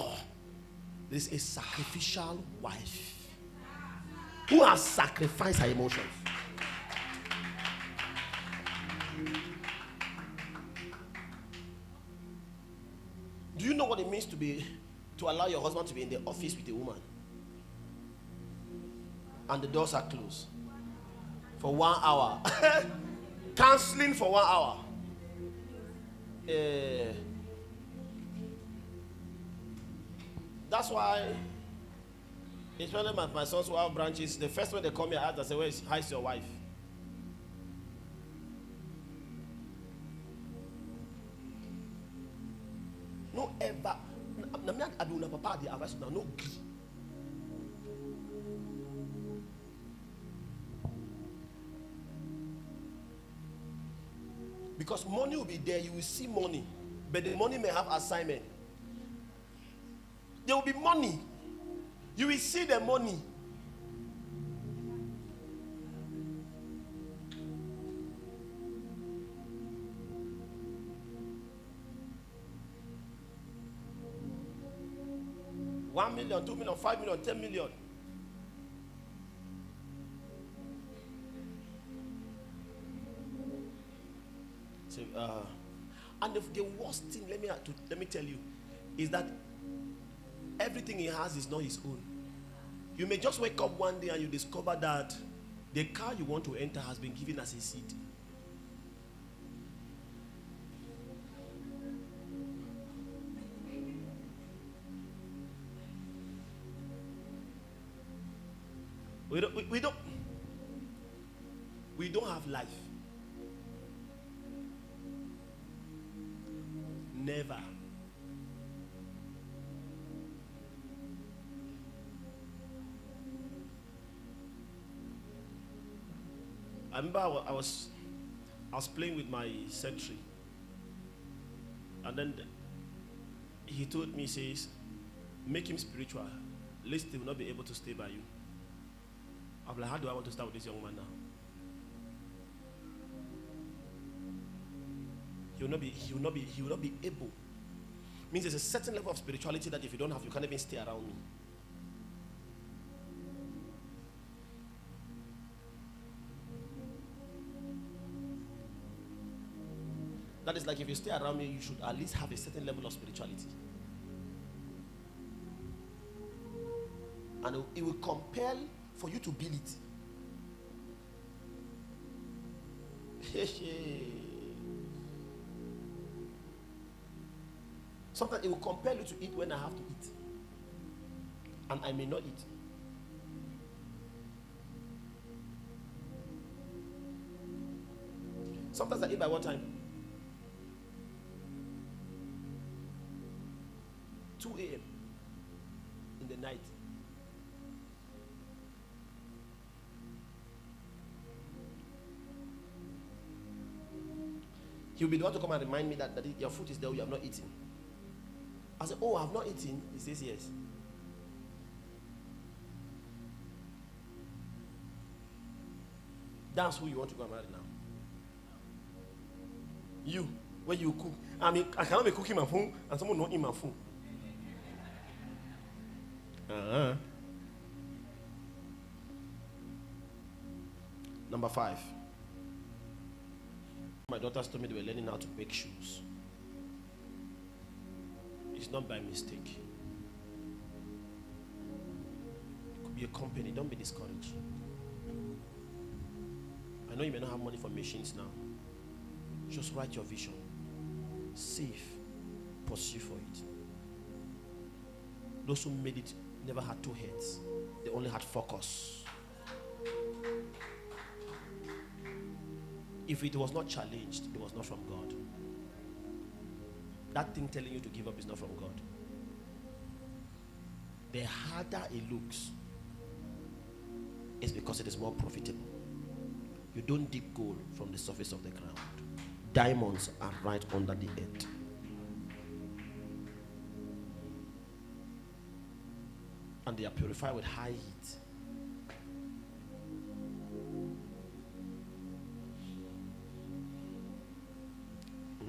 there is a sacrificial wife who has sacrificed her emotions. Do you know what it means to allow your husband to be in the office with a woman and the doors are closed for 1 hour, counseling for 1 hour? That's why, especially my sons who have branches, the first one they come here, I say, how is your wife? No ever. No. Because money will be there, you will see money, but the money may have assignment. There will be money, you will see the money. $1 million, $2 million, $5 million, $10 million. So, and the worst thing, let me tell you, is that everything he has is not his own. You may just wake up one day and you discover that the car you want to enter has been given as a seed. We don't have life. Never. I remember I was playing with my secretary, and then he told me, he says, make him spiritual, lest he will not be able to stay by you. I'm like, how do I want to start with this young man now? He will not be able. Means there's a certain level of spirituality that if you don't have, you can't even stay around me. That is like, if you stay around me, you should at least have a certain level of spirituality. And it will compel for you to build it. Sometimes it will compel you to eat when I have to eat, and I may not eat. Sometimes I eat by what time? 2 a.m. in the night. He'll be the one to come and remind me that your food is there, you have not eaten. I said, oh, I have not eaten. He says, yes. That's who you want to go and marry now. You, when you cook. I mean, I cannot be cooking my food and someone not eat my food. Number 5. My daughters told me they were learning how to make shoes. It's not by mistake. It could be a company. Don't be discouraged. I know you may not have money for machines now. Just write your vision. Save. Pursue for it. Those who made it never had 2 heads. They only had focus. If it was not challenged, it was not from God. That thing telling you to give up is not from God. The harder it looks, it's because it is more profitable. You don't dig gold from the surface of the ground. Diamonds are right under the earth. And they are purified with high heat.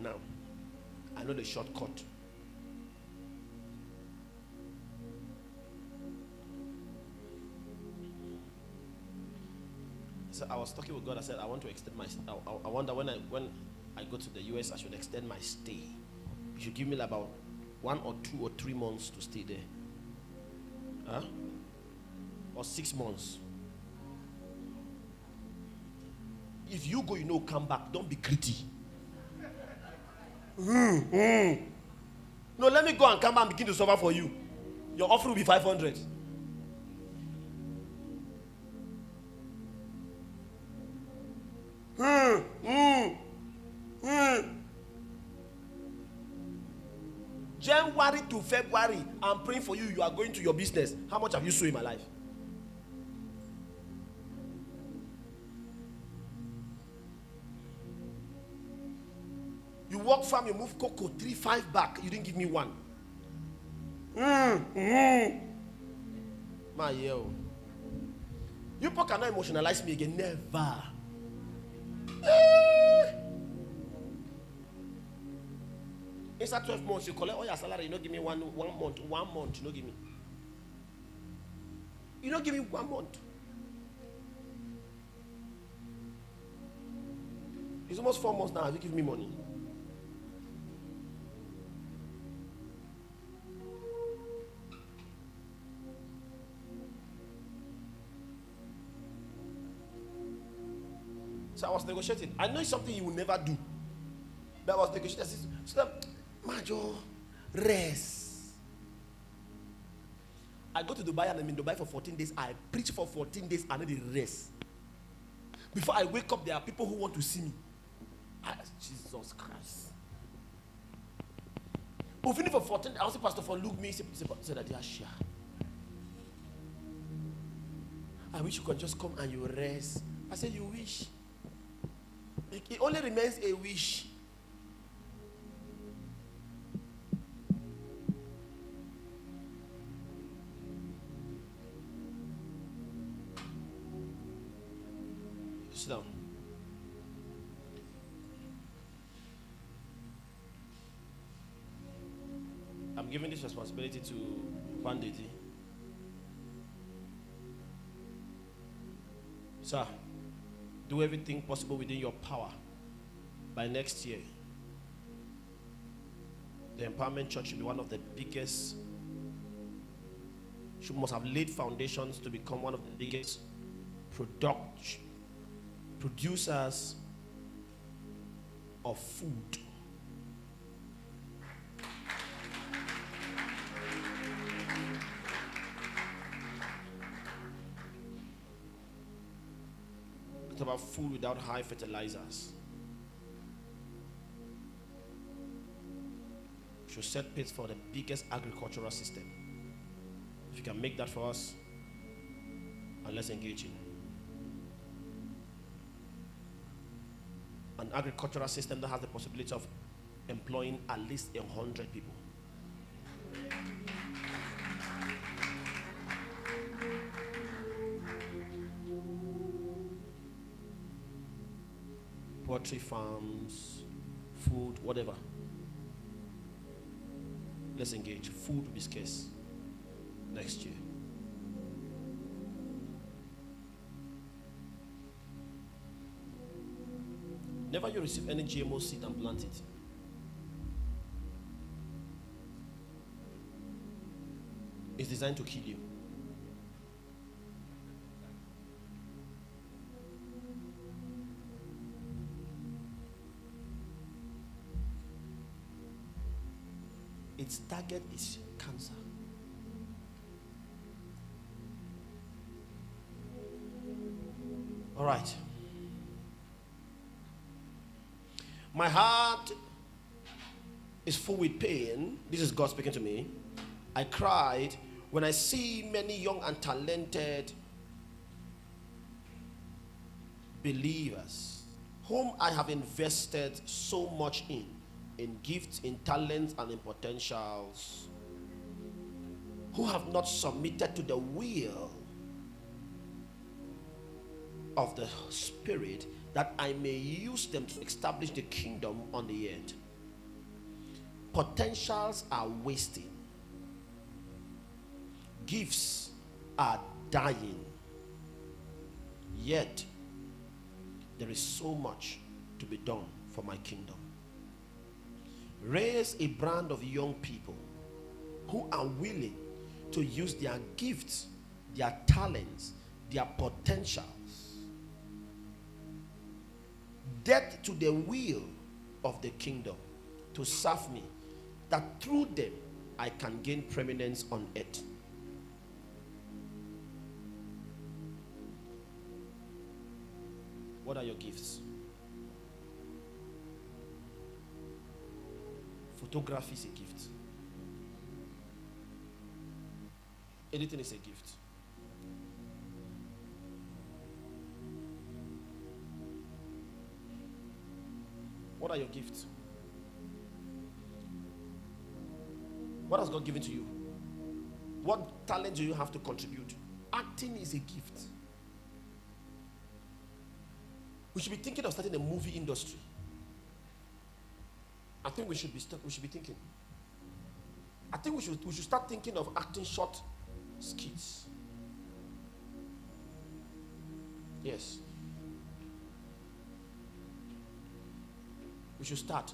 Now, I know the shortcut. So I was talking with God. I said, I want to extend my. I wonder when I go to the US, I should extend my stay. You should give me about 1 or 2 or 3 months to stay there. Huh? Or 6 months. If you go, come back. Don't be greedy. No, let me go and come back and begin to suffer for you. Your offer will be 500. January to February, I'm praying for you. You are going to your business. How much have you sown in my life? You walk farm, you move cocoa 3-5 back. You didn't give me 1. My yo. You people cannot emotionalize me again. Never. Inside 12 months, you collect all your salary. You don't give me one month. 1 month, you don't give me. You don't give me 1 month. It's almost 4 months now. Have you given me money? So I was negotiating. I know it's something you will never do. But I was negotiating. So Majo, rest. I go to Dubai and I'm in Dubai for 14 days. I preach for 14 days and then the rest. Before I wake up, there are people who want to see me. Jesus Christ. We finish for 14 days. I also Pastor for look me, say that they are sure. I wish you could just come and you rest. I said, you wish. It only remains a wish. Sit down. I'm giving this responsibility to Panditi. Sir, do everything possible within your power. By next year, the Empowerment Church should be one of the biggest. She must have laid foundations to become one of the biggest producers of food. It's about food without high fertilizers. Should set pace for the biggest agricultural system. If you can make that for us, and let's engage in. an agricultural system that has the possibility of employing at least 100 people. Poultry farms, food, whatever. Let's engage. Food will be scarce next year. Never you receive any GMO seed and plant it. It's designed to kill you. Its target is cancer. All right. My heart is full with pain. This is God speaking to me. I cried when I see many young and talented believers whom I have invested so much in gifts, in talents, and in potentials, who have not submitted to the will of the Spirit, that I may use them to establish the kingdom on the earth. Potentials are wasting. Gifts are dying. Yet, there is so much to be done for my kingdom. Raise a brand of young people who are willing to use their gifts, their talents, their potentials, dead to the will of the kingdom, to serve me, that through them I can gain preeminence on earth. What are your gifts? Photography is a gift. Anything is a gift. What are your gifts? What has God given to you? What talent do you have to contribute? Acting is a gift. We should be thinking of starting a movie industry. I think we should be thinking. I think we should start thinking of acting short skits. Yes. We should start.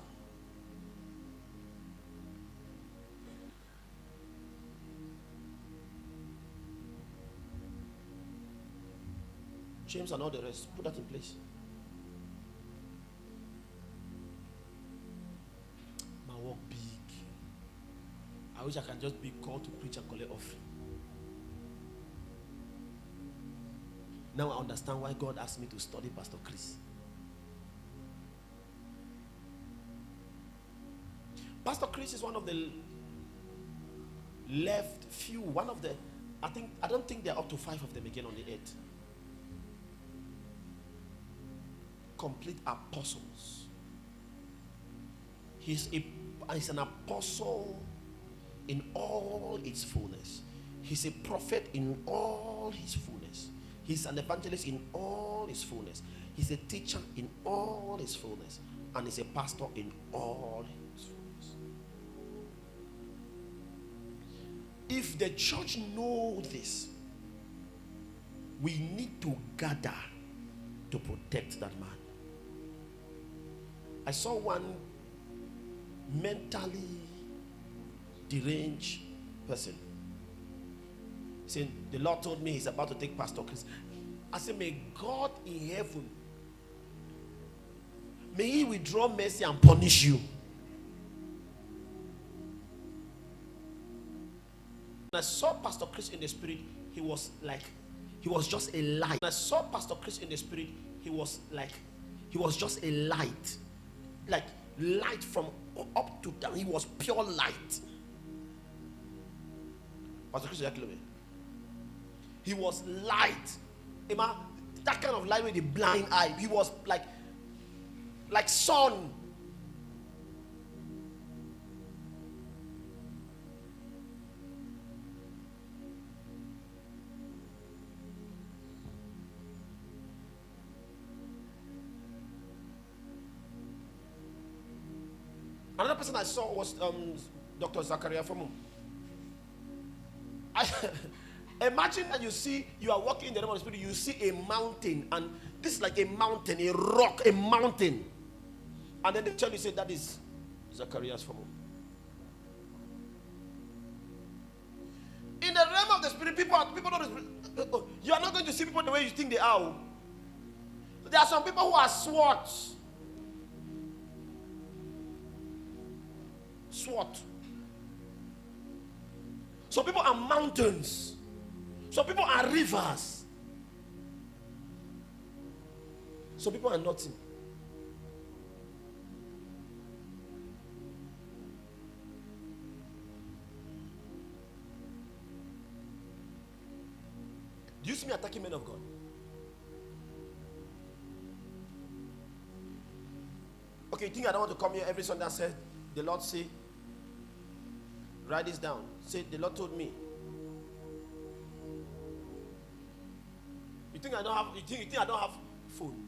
James and all the rest, put that in place. My work big. I wish I can just be called to preach and collect offering. Now I understand why God asked me to study Pastor Chris. Pastor Chris is one of the left few, one of the, I don't think there are up to 5 of them again on the earth. Complete apostles. He's an apostle in all its fullness. He's a prophet in all his fullness. He's an evangelist in all his fullness. He's a teacher in all his fullness. And he's a pastor in all his fullness. If the church knows this, we need to gather to protect that man. I saw one mentally deranged person saying, the Lord told me he's about to take Pastor Chris. I said, may God in heaven, may he withdraw mercy and punish you. When I saw Pastor Chris in the spirit, he was just a light. When I saw Pastor Chris in the spirit, he was just a light. Like light from up to down. He was pure light. Pastor Chris, he was light. That kind of light with the blind eye. He was like like sun. Another person I saw was Dr. Zachariah Fomu. Imagine that you are walking in the realm of the spirit, you see a mountain, and this is like a mountain, a rock, a mountain, and then they tell you, say, that is Zachariah's Fomu. In the realm of the spirit, people don't. You are not going to see people the way you think they are. There are some people who are swords. SWAT. Some people are mountains. Some people are rivers. Some people are nothing. Do you see me attacking men of God? Okay, you think I don't want to come here every Sunday and say, the Lord say, write this down. Say, the Lord told me. You think I don't have phone?